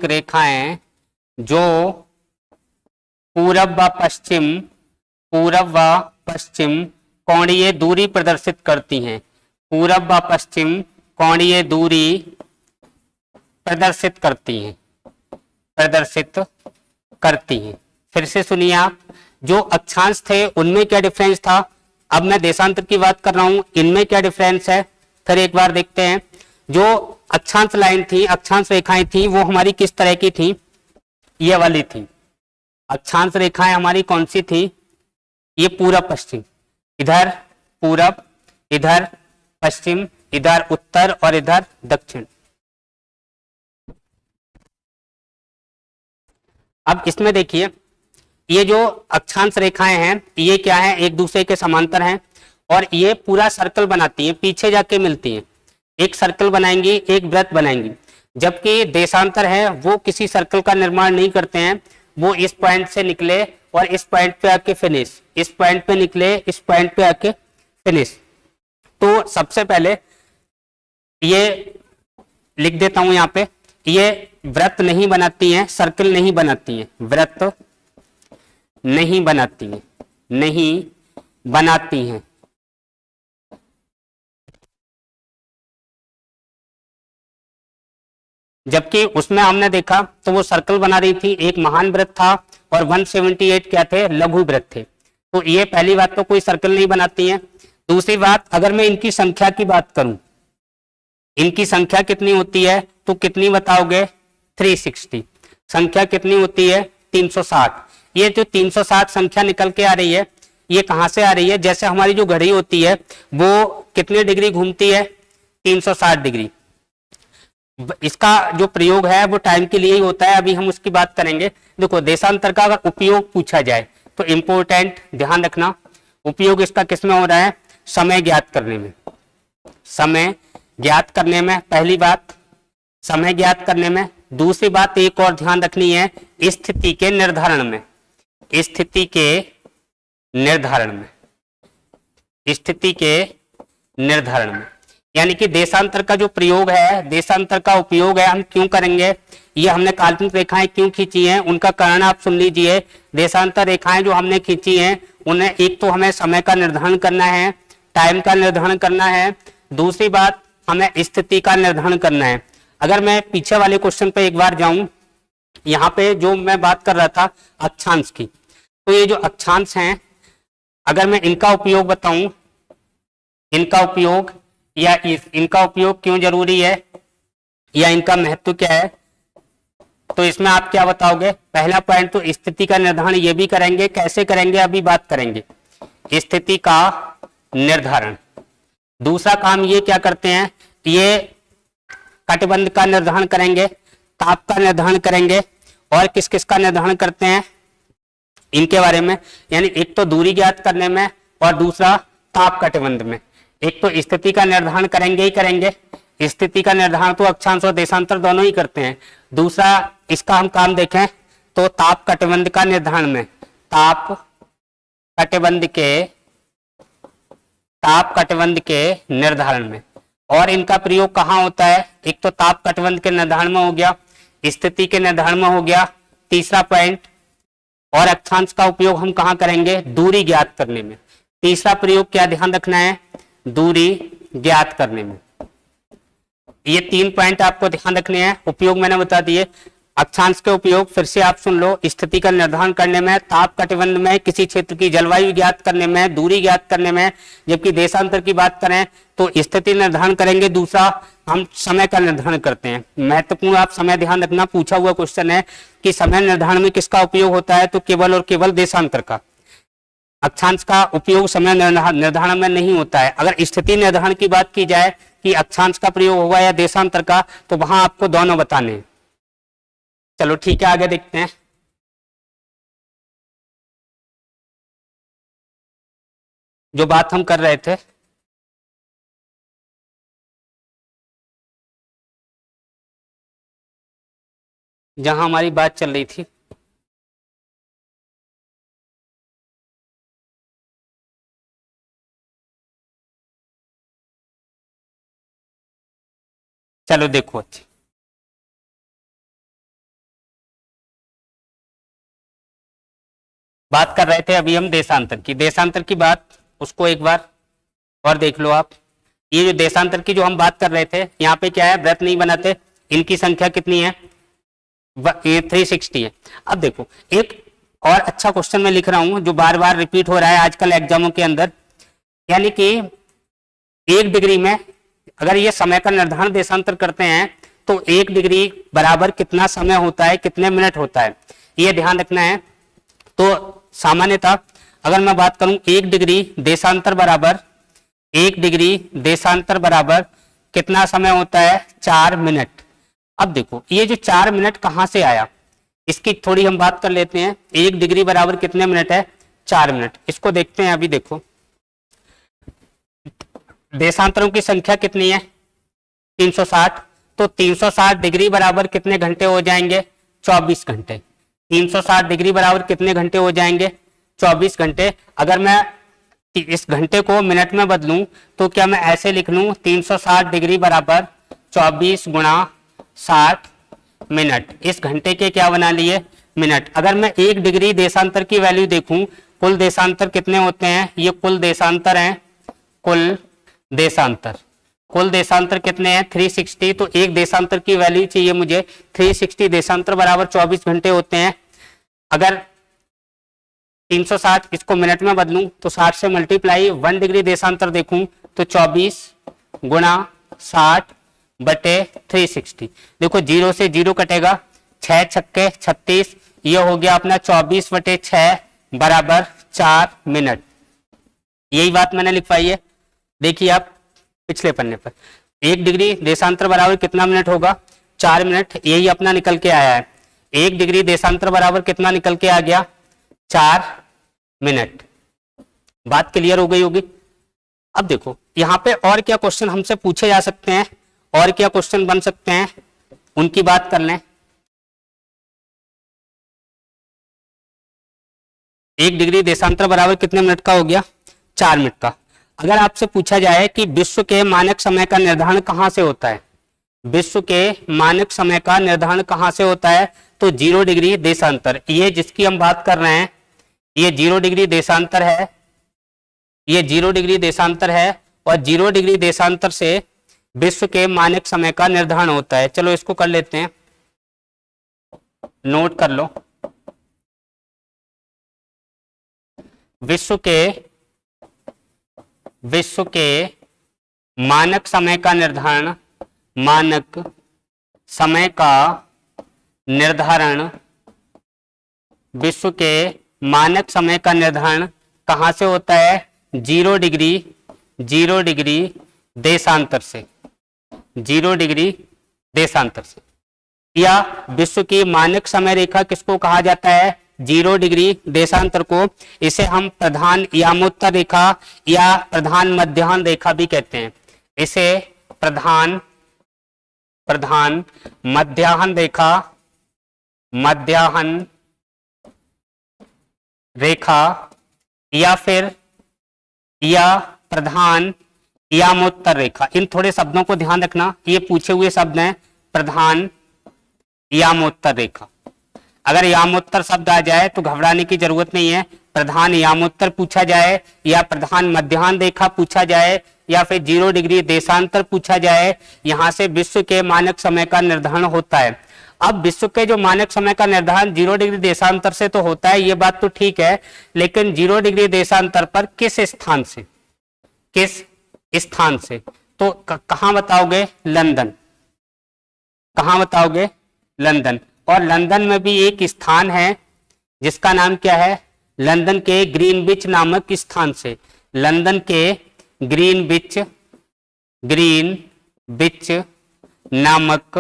रेखाएं जो पूरब व पश्चिम कोणीय दूरी प्रदर्शित करती हैं। पूरब व पश्चिम कोणीय दूरी प्रदर्शित करती हैं। फिर से सुनिए आप, जो अक्षांश थे उनमें क्या डिफरेंस था? अब मैं देशांतर की बात कर रहा हूं, इनमें क्या डिफरेंस है? फिर एक बार देखते हैं। जो अक्षांश लाइन थी, अक्षांश रेखाएं थी, वो हमारी किस तरह की थी? ये वाली थी। अक्षांश रेखाएं हमारी कौन सी थी? ये पूरब पश्चिम, इधर पूरब, इधर पश्चिम, इधर उत्तर और इधर दक्षिण। अब इसमें देखिए, ये जो अक्षांश रेखाएं हैं ये क्या है? एक दूसरे के समांतर हैं और ये पूरा सर्कल बनाती हैं, पीछे जाके मिलती हैं। एक सर्कल बनाएंगी, एक वृत्त बनाएंगी। जबकि देशांतर है वो किसी सर्कल का निर्माण नहीं करते हैं, वो इस पॉइंट से निकले और इस पॉइंट पे आके फिनिश, इस पॉइंट पे निकले, इस पॉइंट पे आके फिनिश। तो सबसे पहले ये लिख देता हूं यहाँ पे, ये वृत्त नहीं बनाती हैं, सर्कल नहीं बनाती हैं, वृत्त नहीं बनाती हैं, नहीं बनाती हैं। जबकि उसमें हमने देखा तो वो सर्कल बना रही थी, एक महान वृत्त था और 178 क्या थे, लघु वृत्त थे। तो ये पहली बात तो कोई सर्कल नहीं बनाती है। दूसरी बात, अगर मैं इनकी संख्या की बात करूं, इनकी संख्या कितनी होती है तो कितनी बताओगे, 360। संख्या कितनी होती है, 360। ये जो 360 संख्या निकल के आ रही है, ये कहां से आ रही है, जैसे हमारी जो घड़ी होती है वो कितने डिग्री घूमती है, 360 डिग्री। इसका जो प्रयोग है वो टाइम के लिए ही होता है, अभी हम उसकी बात करेंगे। देखो, देशांतर का अगर उपयोग पूछा जाए तो इंपॉर्टेंट ध्यान रखना, उपयोग इसका किसमें हो रहा है, समय ज्ञात करने में। समय ज्ञात करने में पहली बात, समय ज्ञात करने में। दूसरी बात एक और ध्यान रखनी है, स्थिति के निर्धारण में। स्थिति के निर्धारण में, स्थिति के निर्धारण में, यानी कि देशांतर का जो प्रयोग है, देशांतर का उपयोग है, हम क्यों करेंगे, ये हमने काल्पनिक रेखाएं क्यों खींची हैं उनका कारण आप सुन लीजिए। देशांतर रेखाएं जो हमने खींची हैं उन्हें एक तो हमें समय का निर्धारण करना है, टाइम का निर्धारण करना है। दूसरी बात, हमें स्थिति का निर्धारण करना है। अगर मैं पीछे वाले क्वेश्चन पे एक बार जाऊं, यहाँ पे जो मैं बात कर रहा था अक्षांश की, तो ये जो अक्षांश हैं, अगर मैं इनका उपयोग बताऊं, इनका उपयोग या इनका उपयोग क्यों जरूरी है या इनका महत्व क्या है, तो इसमें आप क्या बताओगे। पहला पॉइंट तो स्थिति का निर्धारण ये भी करेंगे, कैसे करेंगे अभी बात करेंगे, स्थिति का निर्धारण। दूसरा काम ये क्या करते हैं, ये कटिबंध का निर्धारण करेंगे, ताप का निर्धारण करेंगे, और किस किस का निर्धारण करते हैं इनके बारे में, यानी एक तो दूरी ज्ञात करने में और दूसरा ताप कटिबंध में। एक तो स्थिति का निर्धारण करेंगे ही करेंगे, स्थिति का निर्धारण तो अक्षांश और देशांतर दोनों ही करते हैं। दूसरा इसका हम काम देखें तो ताप कटिबंध का निर्धारण में, ताप कटिबंध के निर्धारण में। और इनका प्रयोग कहाँ होता है, एक तो ताप कटिबंध के निर्धारण में हो गया, स्थिति के निर्धारण में हो गया। तीसरा पॉइंट, और अक्षांश का उपयोग हम कहाँ करेंगे, दूरी ज्ञात करने में। तीसरा प्रयोग क्या ध्यान रखना है, दूरी ज्ञात करने में। ये 3 पॉइंट आपको ध्यान रखने हैं। उपयोग मैंने बता दिए, अक्षांश के उपयोग फिर से आप सुन लो, स्थिति का निर्धारण करने में, ताप कटिबंध में, किसी क्षेत्र की जलवायु ज्ञात करने में, दूरी ज्ञात करने में। जबकि देशांतर की बात करें तो स्थिति निर्धारण करेंगे, दूसरा हम समय का निर्धारण करते हैं। महत्वपूर्ण आप समय ध्यान रखना, पूछा हुआ क्वेश्चन है कि समय निर्धारण में किसका उपयोग होता है, तो केवल और केवल देशांतर का। अक्षांश का उपयोग समय निर्धारण में नहीं होता है। अगर स्थिति निर्धारण की बात की जाए कि अक्षांश का प्रयोग होगा या देशांतर का, तो वहां आपको दोनों बताने हैं। चलो ठीक है, आगे देखते हैं। जो बात हम कर रहे थे, जहां हमारी बात चल रही थी, चलो देखो, अच्छी बात कर रहे थे अभी हम देशांतर की। देशांतर की बात उसको एक बार और देख लो आप। ये जो देशांतर की जो हम बात कर रहे थे, यहाँ पे क्या है, वृत्त नहीं बनाते, इनकी संख्या कितनी है, ये 360 है। अब देखो, एक और अच्छा क्वेश्चन मैं लिख रहा हूं जो बार बार रिपीट हो रहा है आजकल एग्जामों के अंदर, यानी कि 1 डिग्री में अगर ये समय का निर्धारण देशांतर करते हैं तो 1 डिग्री बराबर कितना समय होता है, कितने मिनट होता है, ये ध्यान रखना है। तो सामान्यतः अगर मैं बात करूं, 1 डिग्री देशांतर बराबर, 1 डिग्री देशांतर बराबर कितना समय होता है, 4 मिनट। अब देखो, ये जो 4 मिनट कहां से आया, इसकी थोड़ी हम बात कर लेते हैं। 1 डिग्री बराबर कितने मिनट है, 4 मिनट। इसको देखते हैं। अभी देखो, देशांतरों की संख्या कितनी है, 360। तो 360 डिग्री बराबर कितने घंटे हो जाएंगे, 24 घंटे। 360 डिग्री बराबर कितने घंटे हो जाएंगे, 24 घंटे। अगर मैं इस घंटे को मिनट में बदलूं तो क्या मैं ऐसे लिख लूं, 360 डिग्री बराबर 24 गुणा 60 मिनट। इस घंटे के क्या बना लिए, मिनट। अगर मैं 1 डिग्री देशांतर की वैल्यू देखूं, कुल देशांतर कितने होते हैं, ये कुल देशांतर हैं, कुल देशांतर, कुल देशांतर कितने हैं 360, तो एक देशांतर की वैल्यू चाहिए मुझे 360, देशांतर बराबर 24 घंटे होते हैं। अगर 360 इसको मिनट में बदलूं तो 60 से मल्टीप्लाई 1 डिग्री देशांतर देखूं तो 24 गुणा 60 बटे 360, देखो 0 से 0 कटेगा, 6 छक्के 36, ये हो गया अपना 24 बटे 6 बराबर 4 मिनट। यही बात मैंने लिखवाई है, देखिए आप पिछले पन्ने पर। 1 डिग्री देशांतर बराबर कितना मिनट होगा 4 मिनट, यही अपना निकल के आया है। 1 डिग्री देशांतर बराबर कितना निकल के आ गया 4 मिनट। बात क्लियर हो गई होगी। अब देखो यहाँ पे और क्या क्वेश्चन हमसे पूछे जा सकते हैं, और क्या क्वेश्चन बन सकते हैं, उनकी बात कर लें। 1 डिग्री देशांतर बराबर कितने मिनट का हो गया 4 मिनट का। अगर आपसे पूछा जाए कि विश्व के मानक समय का निर्धारण कहां से होता है, विश्व के मानक समय का निर्धारण कहां से होता है, तो 0 डिग्री देशांतर, ये जिसकी हम बात कर रहे हैं ये 0 डिग्री देशांतर है, ये 0 डिग्री देशांतर है, और 0 डिग्री देशांतर से विश्व के मानक समय का निर्धारण होता है। चलो इसको कर लेते हैं, नोट कर लो। विश्व के मानक समय का निर्धारण, मानक समय का निर्धारण, विश्व के मानक समय का निर्धारण कहां से होता है 0 डिग्री देशांतर से, 0 डिग्री देशांतर से। या विश्व की मानक समय रेखा किसको कहा जाता है 0 डिग्री देशांतर को, इसे हम प्रधान यामोत्तर रेखा या प्रधान मध्याह्न रेखा भी कहते हैं। इसे प्रधान मध्याह्न रेखा या फिर प्रधान यामोत्तर रेखा, इन थोड़े शब्दों को ध्यान रखना, ये पूछे हुए शब्द हैं। प्रधान यामोत्तर रेखा, अगर यामोत्तर शब्द आ जाए तो घबराने की जरूरत नहीं है। प्रधान यामोत्तर पूछा जाए या प्रधान मध्याह्न रेखा पूछा जाए या फिर 0 डिग्री देशांतर पूछा जाए, यहां से विश्व के मानक समय का निर्धारण होता है। अब विश्व के जो मानक समय का निर्धारण 0 डिग्री देशांतर से तो होता है, ये बात तो ठीक है, लेकिन 0 डिग्री देशांतर पर किस स्थान से, तो कहां बताओगे लंदन, कहां बताओगे लंदन। और लंदन में भी एक स्थान है जिसका नाम क्या है, लंदन के ग्रीनविच नामक स्थान से, लंदन के ग्रीनविच नामक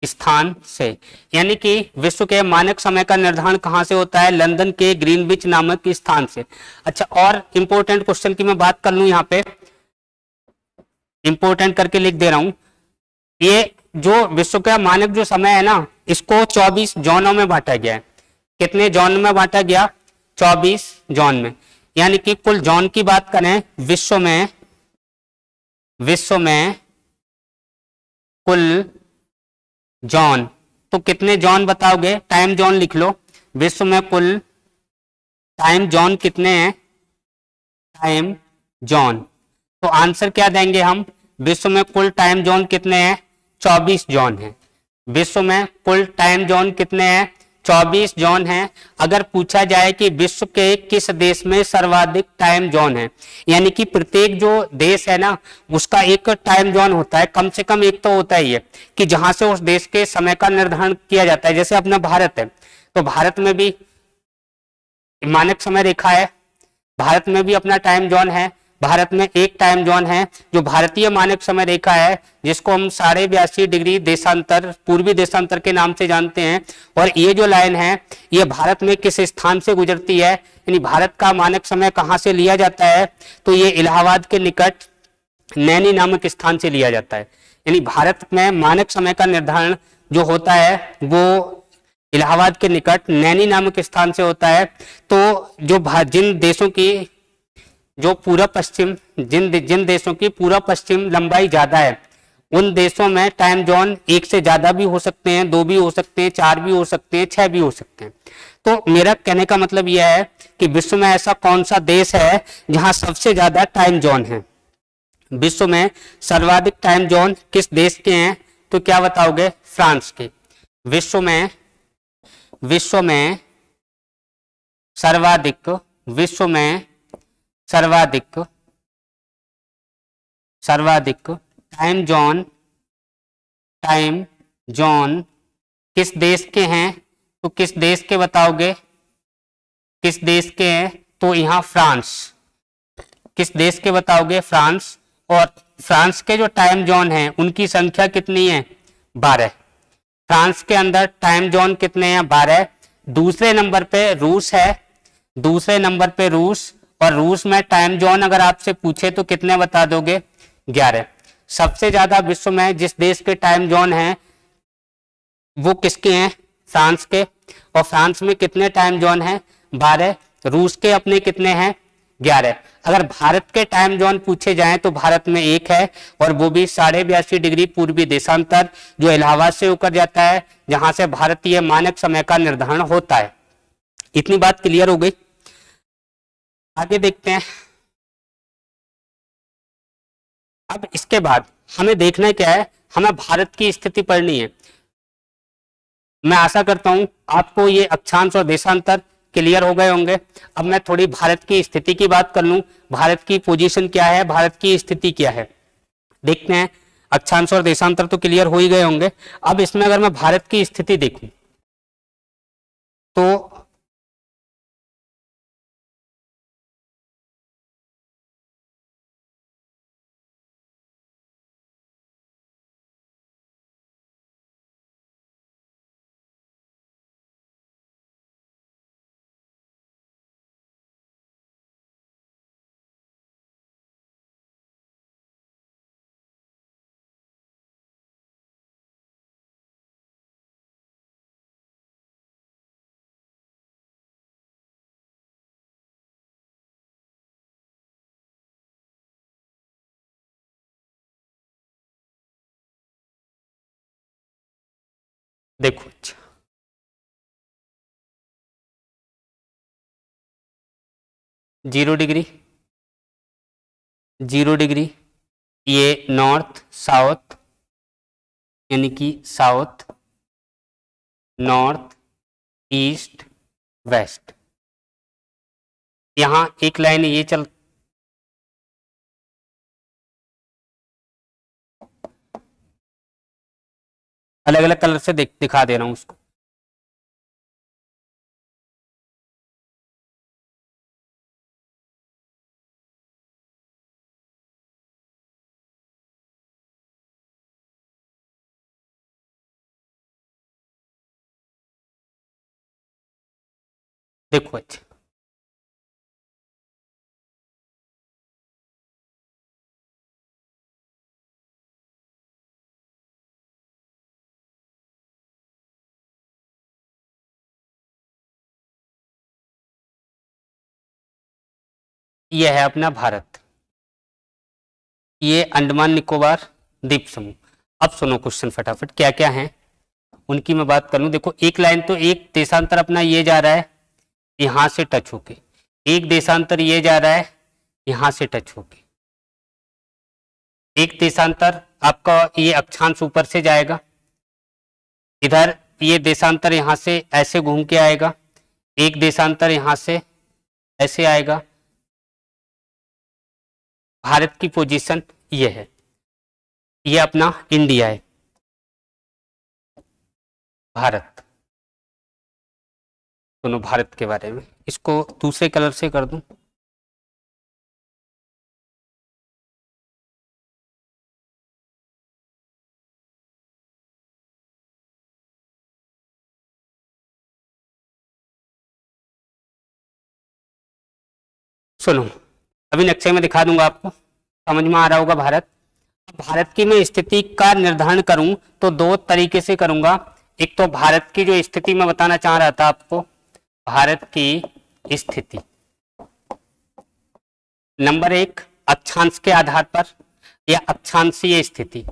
स्थान से, यानी कि विश्व के मानक समय का निर्धारण कहां से होता है लंदन के ग्रीनविच नामक स्थान से। अच्छा, और इंपॉर्टेंट क्वेश्चन की मैं बात कर लूं, यहां पे इंपॉर्टेंट करके लिख दे रहा हूं। ये जो विश्व का मानक जो समय है ना, इसको 24 जोनों में बांटा गया है। कितने जोन में बांटा गया 24 जोन में, यानी कि कुल जोन की बात करें विश्व में कुल जोन, तो कितने जोन बताओगे, टाइम जोन लिख लो। विश्व में कुल टाइम जोन कितने हैं, टाइम जोन, तो आंसर क्या देंगे हम, विश्व में कुल टाइम जोन कितने हैं 24 जोन हैं। विश्व में कुल टाइम जोन कितने हैं 24 जोन हैं। अगर पूछा जाए कि विश्व के किस देश में सर्वाधिक टाइम जोन है, यानी कि प्रत्येक जो देश है ना उसका एक टाइम जोन होता है, कम से कम एक तो होता ही है कि जहां से उस देश के समय का निर्धारण किया जाता है। जैसे अपना भारत है, तो भारत में भी मानक समय रेखा है, भारत में भी अपना टाइम जोन है। भारत में एक टाइम जोन है जो भारतीय मानक समय रेखा है, जिसको हम 82.5 डिग्री देशांतर, पूर्वी देशांतर के नाम से जानते हैं। और ये जो लाइन है ये भारत में किस स्थान से गुजरती है, यानी भारत का मानक समय कहाँ से लिया जाता है, तो ये इलाहाबाद के निकट नैनी नामक स्थान से लिया जाता है। यानी भारत में मानक समय का निर्धारण जो होता है वो इलाहाबाद के निकट नैनी नामक स्थान से होता है। तो जो जिन देशों की जो पूर्व पश्चिम, जिन देशों की पूर्व पश्चिम लंबाई ज्यादा है उन देशों में टाइम जोन एक से ज्यादा भी हो सकते हैं, 2 भी हो सकते हैं, 4 भी हो सकते हैं, 6 भी हो सकते हैं। तो मेरा कहने का मतलब यह है कि विश्व में ऐसा कौन सा देश है जहां सबसे ज्यादा टाइम जोन है। विश्व में सर्वाधिक टाइम जोन किस देश के हैं, तो क्या बताओगे, फ्रांस के। विश्व में सर्वाधिक विश्व में सर्वाधिक सर्वाधिक टाइम जोन किस देश के हैं, तो किस देश के बताओगे, किस देश के हैं, तो यहां फ्रांस। किस देश के बताओगे, फ्रांस। और फ्रांस के जो टाइम जोन है उनकी संख्या कितनी है, 12। फ्रांस के अंदर टाइम जोन कितने हैं, 12। दूसरे नंबर पे रूस है, दूसरे नंबर पे रूस। और रूस में टाइम जोन अगर आपसे पूछे तो कितने बता दोगे, 11। सबसे ज्यादा विश्व में जिस देश के टाइम जोन है वो किसके हैं, फ्रांस के। और फ्रांस में कितने टाइम जोन हैं, 12। रूस के अपने कितने हैं, 11। अगर भारत के टाइम जोन पूछे जाएं तो भारत में एक है, और वो भी 82.5 पूर्वी देशांतर, जो इलाहाबाद से होकर जाता है, जहां से भारतीय मानक समय का निर्धारण होता है। इतनी बात क्लियर हो गई। आगे देखते हैं। अब इसके बाद हमें देखना क्या है, हमें भारत की स्थिति पढ़नी है। मैं आशा करता हूं आपको ये अक्षांश और देशांतर क्लियर हो गए होंगे। अब मैं थोड़ी भारत की स्थिति की बात कर लूं, भारत की पोजीशन क्या है, भारत की स्थिति क्या है, देखते हैं। अक्षांश और देशांतर तो क्लियर हो ही गए होंगे। अब इसमें अगर मैं भारत की स्थिति देखूं तो देखो, अच्छा 0 डिग्री, 0 डिग्री, ये नॉर्थ साउथ, यानी कि साउथ, नॉर्थ, ईस्ट, वेस्ट। यहां एक लाइन ये चल, अलग अलग कलर से दिखा दे रहा हूं उसको। देखो अच्छा, ये है अपना भारत, ये अंडमान निकोबार द्वीप समूह। अब सुनो क्वेश्चन फटाफट क्या क्या है उनकी मैं बात कर लूं। देखो, एक लाइन तो एक देशांतर अपना ये जा रहा है यहां से टच होके, एक देशांतर ये जा रहा है यहां से टच होके, एक देशांतर आपका ये अक्षांश ऊपर से जाएगा, इधर ये देशांतर यहां से ऐसे घूम के आएगा, एक देशांतर यहां से ऐसे आएगा। भारत की पोजीशन ये है, ये अपना इंडिया है, भारत। दोनों भारत के बारे में, इसको दूसरे कलर से कर दूं। सुनो, अभी नक्शे में दिखा दूंगा आपको, समझ में आ रहा होगा भारत। भारत की मैं स्थिति का निर्धारण करूं तो 2 तरीके से करूंगा। एक तो भारत की जो स्थिति मैं बताना चाह रहा था आपको, भारत की स्थिति नंबर 1 अक्षांश के आधार पर या अक्षांशीय स्थिति।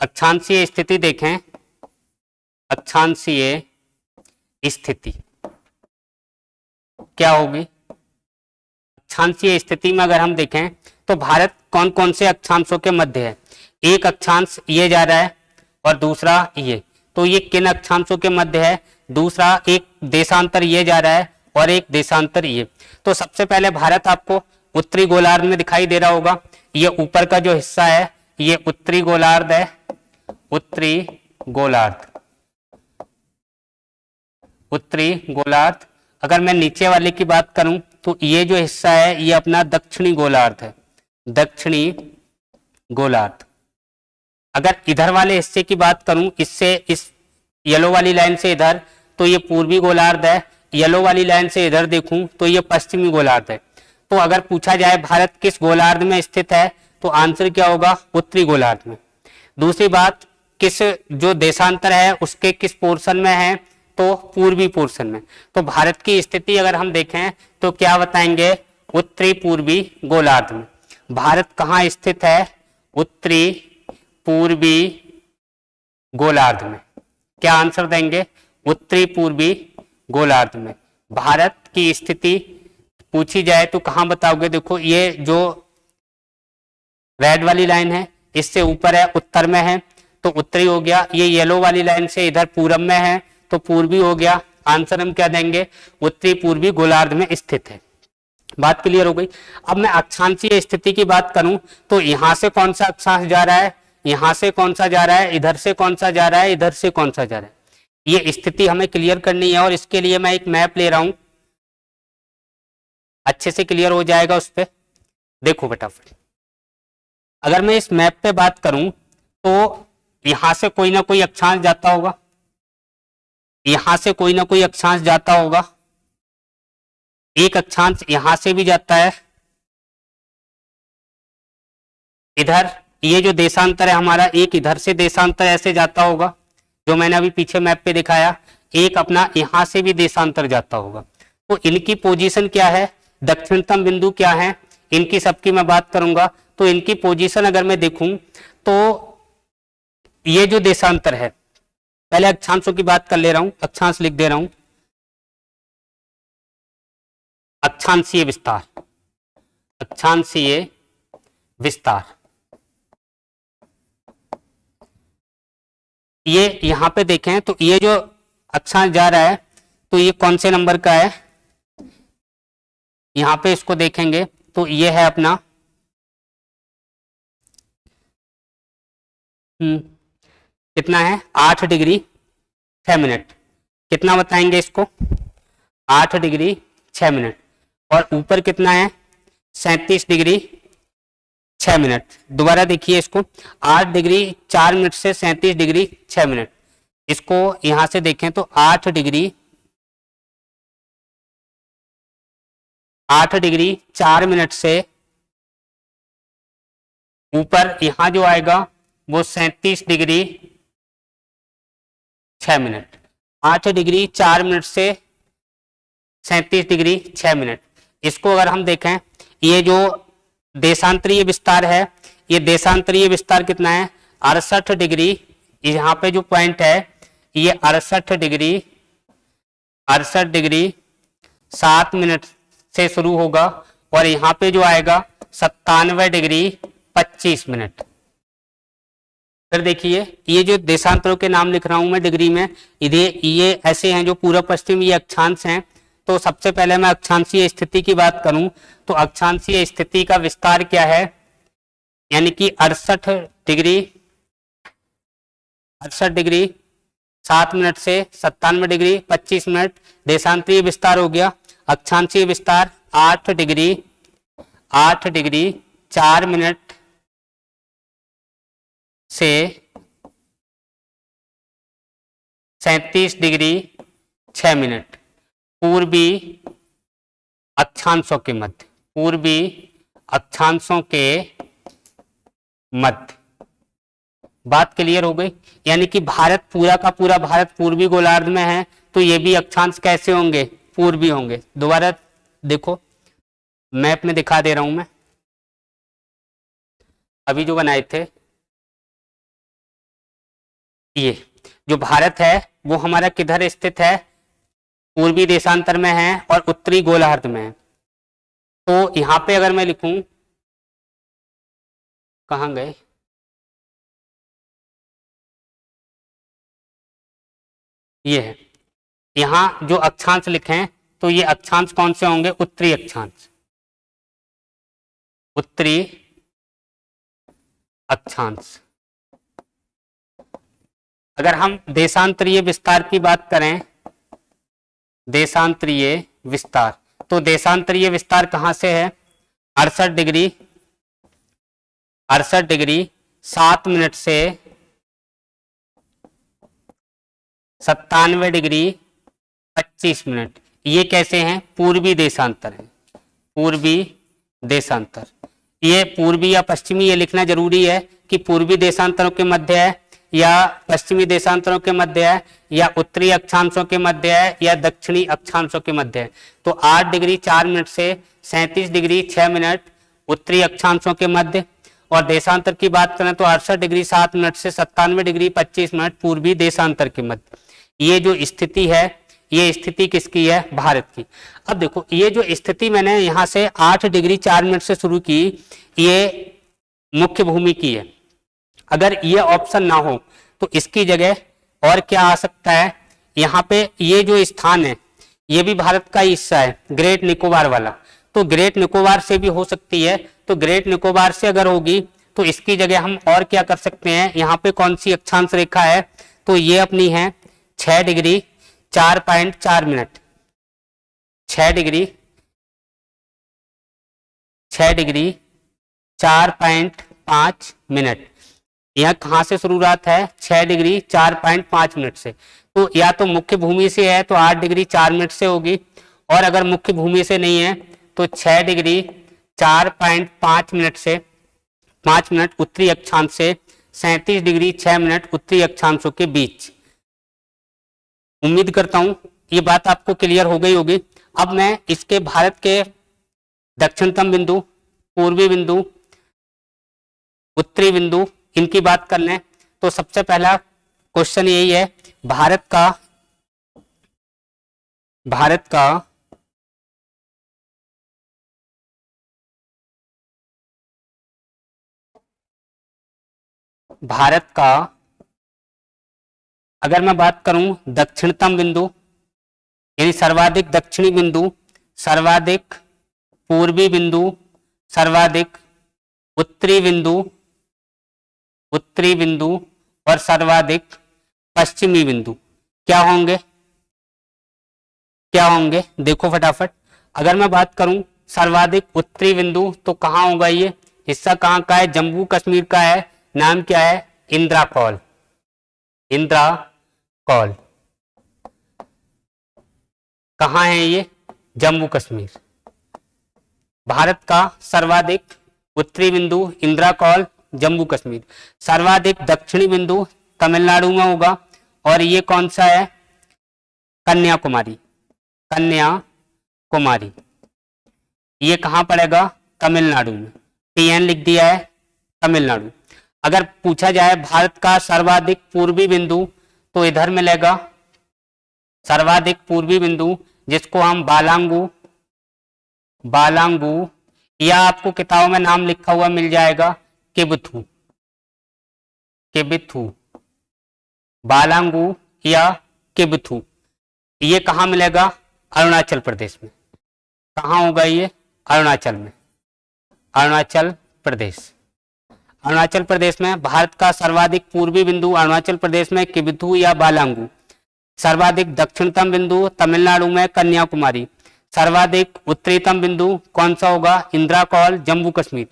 अक्षांशीय स्थिति देखें, अक्षांशीय स्थिति क्या होगी? अक्षांशीय स्थिति में अगर हम देखें तो भारत कौन कौन से अक्षांशों के मध्य है? एक अक्षांश ये जा रहा है और दूसरा ये, तो ये किन अक्षांशों के मध्य है? दूसरा एक देशांतर ये जा रहा है और एक देशांतर ये। तो सबसे पहले भारत आपको उत्तरी गोलार्ध में दिखाई दे रहा होगा। ये ऊपर का जो हिस्सा है ये उत्तरी गोलार्ध है, उत्तरी गोलार्ध, उत्तरी गोलार्ध। अगर मैं नीचे वाले की बात करूं तो ये जो हिस्सा है ये अपना दक्षिणी गोलार्ध है, दक्षिणी गोलार्ध। अगर इधर वाले हिस्से की बात करूं, इससे इस येलो वाली लाइन से इधर, तो ये पूर्वी गोलार्ध है। येलो वाली लाइन से इधर देखूं तो ये पश्चिमी गोलार्ध है। तो अगर पूछा जाए भारत किस गोलार्ध में स्थित है तो आंसर क्या होगा? उत्तरी गोलार्ध में। दूसरी बात, किस जो देशांतर है उसके किस पोर्शन में है तो पूर्वी पोर्शन में। तो भारत की स्थिति अगर हम देखें तो क्या बताएंगे? उत्तरी पूर्वी गोलार्ध में। भारत कहाँ स्थित है? उत्तरी पूर्वी गोलार्ध में। क्या आंसर देंगे? उत्तरी पूर्वी गोलार्ध में भारत की स्थिति पूछी जाए तो कहां बताओगे? देखो ये जो रेड वाली लाइन है इससे ऊपर है, उत्तर में है तो उत्तरी हो गया। ये येलो वाली लाइन से इधर पूरब में है तो पूर्वी हो गया। आंसर हम क्या देंगे? उत्तरी पूर्वी गोलार्ध में स्थित है। बात क्लियर हो गई। अब मैं अक्षांशीय स्थिति की बात करूं तो यहां से कौन सा अक्षांश जा रहा है, यहां से कौन सा जा रहा है, इधर से कौन सा जा रहा है, इधर से कौन सा जा रहा है, ये स्थिति हमें क्लियर करनी है। और इसके लिए मैं एक मैप ले रहा हूं, अच्छे से क्लियर हो जाएगा उस पर। देखो फटाफट, अगर मैं इस मैप पे बात करूं तो यहां से कोई ना कोई अक्षांश जाता होगा, यहां से कोई ना कोई अक्षांश जाता होगा, एक अक्षांश यहां से भी जाता है। इधर ये जो देशांतर है हमारा, एक इधर से देशांतर ऐसे जाता होगा जो मैंने अभी पीछे मैप पे दिखाया, एक अपना यहां से भी देशांतर जाता होगा। तो इनकी पोजीशन क्या है, दक्षिणतम बिंदु क्या है, इनकी सबकी मैं बात करूंगा। तो इनकी पोजीशन अगर मैं देखूं तो ये जो देशांतर है, पहले अक्षांशों की बात कर ले रहा हूं, अक्षांश लिख दे रहा हूं। अक्षांशीय विस्तार, अक्षांशीय विस्तार, ये यहां पे देखें तो ये जो अक्षांश जा रहा है तो ये कौन से नंबर का है, यहां पे इसको देखेंगे तो ये है अपना कितना है 8 डिग्री 6 मिनट। कितना बताएंगे इसको? 8 डिग्री 6 मिनट। और ऊपर कितना है? 37 डिग्री 6 मिनट। दोबारा देखिए इसको, 8 डिग्री 4 मिनट से 37 डिग्री 6 मिनट। इसको यहां से देखें तो 8 डिग्री 4 मिनट से ऊपर यहां जो आएगा वो 37 डिग्री 6 मिनट। 8 डिग्री 4 मिनट से 37 डिग्री 6 मिनट। इसको अगर हम देखें, ये जो देशांतरीय विस्तार है, ये देशांतरीय विस्तार कितना है? 68 डिग्री। यहाँ पे जो पॉइंट है ये 68 डिग्री 7 मिनट से शुरू होगा और यहाँ पे जो आएगा 97 डिग्री 25 मिनट। फिर देखिए ये जो देशांतरों के नाम लिख रहा हूं मैं डिग्री में, ये ऐसे हैं जो पूर्व पश्चिम ये अक्षांश हैं। तो सबसे पहले मैं अक्षांशीय स्थिति की बात करूं तो अक्षांशीय स्थिति का विस्तार क्या है, यानी कि 68 डिग्री 7 मिनट से 97 डिग्री 25 मिनट देशांतरीय विस्तार हो गया। अक्षांशीय विस्तार 8 डिग्री 4 मिनट से 37 डिग्री 6 मिनट पूर्वी अक्षांशों के मध्य, पूर्वी अक्षांशों के मध्य। बात क्लियर हो गई। यानी कि भारत पूरा का पूरा भारत पूर्वी गोलार्ध में है तो ये भी अक्षांश कैसे होंगे? पूर्वी होंगे। दोबारा देखो मैप में दिखा दे रहा हूं मैं, अभी जो बनाए थे ये जो भारत है वो हमारा किधर स्थित है, पूर्वी देशांतर में है और उत्तरी गोलार्ध में है। तो यहां पे अगर मैं लिखूं, कहां गए, ये है, यहां जो अक्षांश लिखे हैं तो ये अक्षांश कौन से होंगे, उत्तरी अक्षांश, उत्तरी अक्षांश। अगर हम देशांतरीय विस्तार की बात करें, देशांतरीय विस्तार, तो देशांतरीय विस्तार कहां से है, 68 डिग्री 7 मिनट से 97 डिग्री 25 मिनट। ये कैसे हैं, पूर्वी देशांतर है, पूर्वी देशांतर। ये पूर्वी या पश्चिमी ये लिखना जरूरी है कि पूर्वी देशांतरों के मध्य है या पश्चिमी देशांतरों के मध्य है या उत्तरी अक्षांशों के मध्य है या दक्षिणी अक्षांशों के मध्य है। तो 8 डिग्री 4 मिनट से 37 डिग्री 6 मिनट उत्तरी अक्षांशों के मध्य, और देशांतर की बात करें तो 68 डिग्री 7 मिनट से 97 डिग्री 25 मिनट पूर्वी देशांतर के मध्य। ये जो स्थिति है, ये स्थिति किसकी है, भारत की। अब देखो ये जो स्थिति मैंने यहां से 8 डिग्री 4 मिनट से शुरू की, ये मुख्य भूमि की है। अगर ये ऑप्शन ना हो तो इसकी जगह और क्या आ सकता है, यहाँ पे ये जो स्थान है ये भी भारत का हिस्सा है, ग्रेट निकोबार वाला, तो ग्रेट निकोबार से भी हो सकती है। तो ग्रेट निकोबार से अगर होगी तो इसकी जगह हम और क्या कर सकते हैं, यहाँ पे कौन सी अक्षांश रेखा है, तो ये अपनी है 6 डिग्री 4.4 मिनट, 6 डिग्री 4.5 मिनट। यह कहां से शुरुआत है, 6 डिग्री 4.5 मिनट से। तो या तो मुख्य भूमि से है तो 8 डिग्री 4 मिनट से होगी, और अगर मुख्य भूमि से नहीं है तो 6 डिग्री 4.5 मिनट से 5 मिनट उत्तरी अक्षांश से 37 डिग्री 6 मिनट उत्तरी अक्षांशों के बीच। उम्मीद करता हूं ये बात आपको क्लियर हो गई होगी। अब मैं इसके भारत के दक्षिणतम बिंदु, पूर्वी बिंदु, उत्तरी बिंदु, इनकी बात कर लें तो सबसे पहला क्वेश्चन यही है, भारत का अगर मैं बात करूं दक्षिणतम बिंदु यानी सर्वाधिक दक्षिणी बिंदु, सर्वाधिक पूर्वी बिंदु, सर्वाधिक उत्तरी बिंदु और सर्वाधिक पश्चिमी बिंदु क्या होंगे, देखो फटाफट। अगर मैं बात करूं सर्वाधिक उत्तरी बिंदु तो कहां होगा, ये हिस्सा कहां का है, जम्मू कश्मीर का है, नाम क्या है, इंद्राकौल। कहां है ये, जम्मू कश्मीर। भारत का सर्वाधिक उत्तरी बिंदु इंद्राकौल, जम्मू कश्मीर। सर्वाधिक दक्षिणी बिंदु तमिलनाडु में होगा, और ये कौन सा है, कन्याकुमारी। ये कहां पड़ेगा, तमिलनाडु में, TN लिख दिया है, तमिलनाडु। अगर पूछा जाए भारत का सर्वाधिक पूर्वी बिंदु तो इधर मिलेगा सर्वाधिक पूर्वी बिंदु, जिसको हम बालांगू या आपको किताबों में नाम लिखा हुआ मिल जाएगा किबथू, बालांगू या किबथू। ये कहाँ मिलेगा, अरुणाचल प्रदेश में। कहाँ होगा ये, अरुणाचल में, अरुणाचल प्रदेश में। भारत का सर्वाधिक पूर्वी बिंदु अरुणाचल प्रदेश में किबथू या बालांगू। सर्वाधिक दक्षिणतम बिंदु तमिलनाडु में कन्याकुमारी। सर्वाधिक उत्तरीतम बिंदु कौन सा होगा, इंद्राकौल, जम्मू कश्मीर।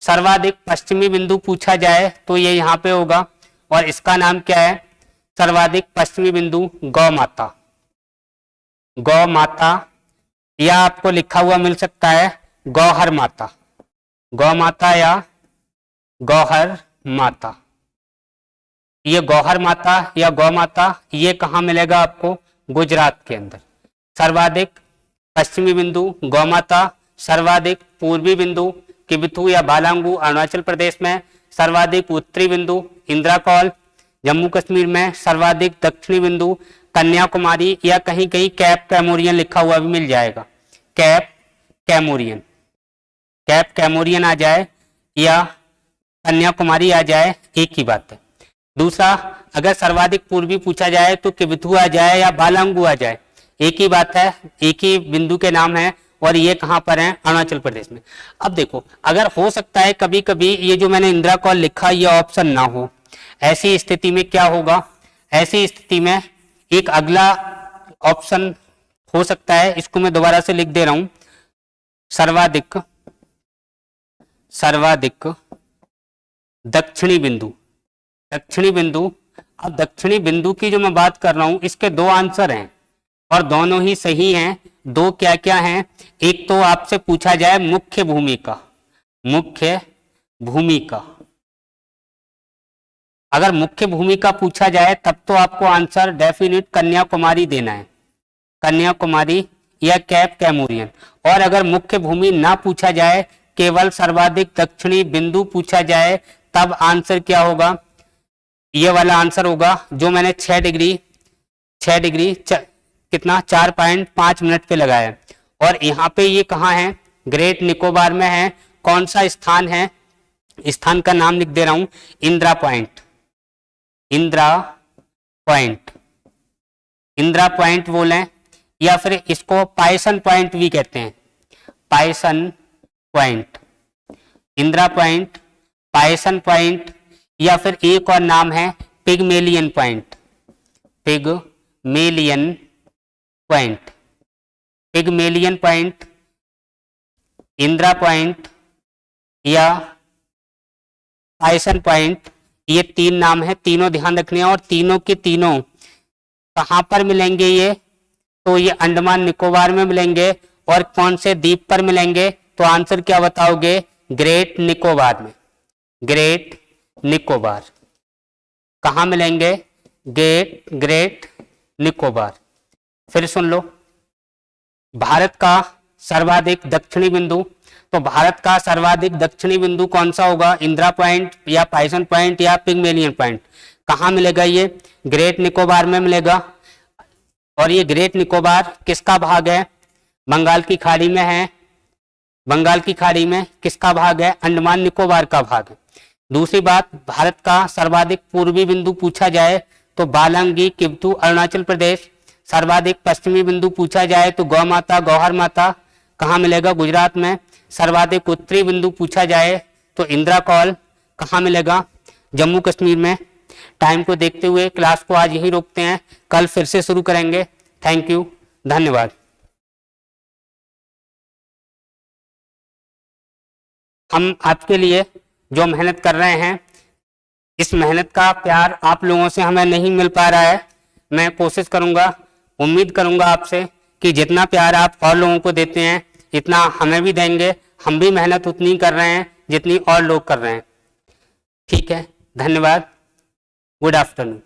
सर्वाधिक पश्चिमी बिंदु पूछा जाए तो ये यहाँ पे होगा, और इसका नाम क्या है, सर्वाधिक पश्चिमी बिंदु गौ माता, या आपको लिखा हुआ मिल सकता है गौहर माता या गौहर माता। ये गौहर माता या गौ माता ये कहाँ मिलेगा आपको, गुजरात के अंदर। सर्वाधिक पश्चिमी बिंदु गौ माता, सर्वाधिक पूर्वी बिंदु किबथू या बालांगू अरुणाचल प्रदेश में, सर्वाधिक उत्तरी बिंदु इंद्राकौल जम्मू कश्मीर में सर्वाधिक दक्षिणी बिंदु कन्याकुमारी, या कहीं कहीं कैप कैमोरियन लिखा हुआ भी मिल जाएगा, कैप कैमोरियन, कैप कैमोरियन आ जाए या कन्याकुमारी आ जाए, एक ही बात है। दूसरा, अगर सर्वाधिक पूर्वी पूछा जाए तो किबिथु आ जाए या बालांगू आ जाए, एक ही बात है, एक ही बिंदु के नाम है, और ये कहां पर है, अरुणाचल प्रदेश में। अब देखो, अगर हो सकता है कभी कभी ये जो मैंने इंदिरा कॉल लिखा ये ऑप्शन ना हो, ऐसी स्थिति में क्या होगा, ऐसी स्थिति में एक अगला ऑप्शन हो सकता है, इसको मैं दोबारा से लिख दे रहा हूं, सर्वाधिक सर्वाधिक दक्षिणी बिंदु, दक्षिणी बिंदु। अब दक्षिणी बिंदु की जो मैं बात कर रहा हूं, इसके दो आंसर हैं और दोनों ही सही हैं। दो क्या क्या हैं, एक तो आपसे पूछा जाए मुख्य भूमिका, मुख्य भूमिका, अगर मुख्य भूमिका पूछा जाए तब तो आपको आंसर डेफिनेट कन्याकुमारी देना है, कन्याकुमारी या कैप कैमोरियन। और अगर मुख्य भूमि ना पूछा जाए, केवल सर्वाधिक दक्षिणी बिंदु पूछा जाए, तब आंसर क्या होगा, ये वाला आंसर होगा जो मैंने 6 डिग्री कितना 4.5 मिनट पे लगाया। और यहाँ पे ये कहाँ है, ग्रेट निकोबार में है। कौन सा स्थान है, स्थान का नाम लिख दे रहा हूं, Indira point, Indira point, Indira point बोले, या फिर इसको पायसन पॉइंट भी कहते हैं, पायसन पॉइंट, इंदिरा पॉइंट, पायसन पॉइंट, या फिर एक और नाम है Pygmalion point, Pygmalion point, Pygmalion point, Indira point या पायसन पॉइंट, ये 3 नाम है, तीनों ध्यान रखने हैं। और तीनों के तीनों कहां पर मिलेंगे, ये तो ये अंडमान निकोबार में मिलेंगे। और कौन से द्वीप पर मिलेंगे, तो आंसर क्या बताओगे, ग्रेट निकोबार में, ग्रेट निकोबार। कहां मिलेंगे, ग्रेट निकोबार। फिर सुन लो, भारत का सर्वाधिक दक्षिणी बिंदु, तो भारत का सर्वाधिक दक्षिणी बिंदु कौन सा होगा, इंदिरा पॉइंट या पायसन पॉइंट या पिगमेलियन पॉइंट। कहां मिलेगा, ये ग्रेट निकोबार में मिलेगा। और ये ग्रेट निकोबार किसका भाग है, बंगाल की खाड़ी में है, बंगाल की खाड़ी में किसका भाग है, अंडमान निकोबार का भाग है। दूसरी बात, भारत का सर्वाधिक पूर्वी बिंदु पूछा जाए तो बालांगी किब्थू अरुणाचल प्रदेश। सर्वाधिक पश्चिमी बिंदु पूछा जाए तो गौ माता गौहर माता कहाँ मिलेगा, गुजरात में। सर्वाधिक उत्तरी बिंदु पूछा जाए तो इंदिरा कॉल कहाँ मिलेगा, जम्मू कश्मीर में। टाइम को देखते हुए क्लास को आज यहीं रोकते हैं, कल फिर से शुरू करेंगे। थैंक यू, धन्यवाद। हम आपके लिए जो मेहनत कर रहे हैं, इस मेहनत का प्यार आप लोगों से हमें नहीं मिल पा रहा है। मैं कोशिश करूंगा, उम्मीद करूंगा आपसे कि जितना प्यार आप और लोगों को देते हैं इतना हमें भी देंगे। हम भी मेहनत उतनी कर रहे हैं जितनी और लोग कर रहे हैं। ठीक है, धन्यवाद, गुड आफ्टरनून।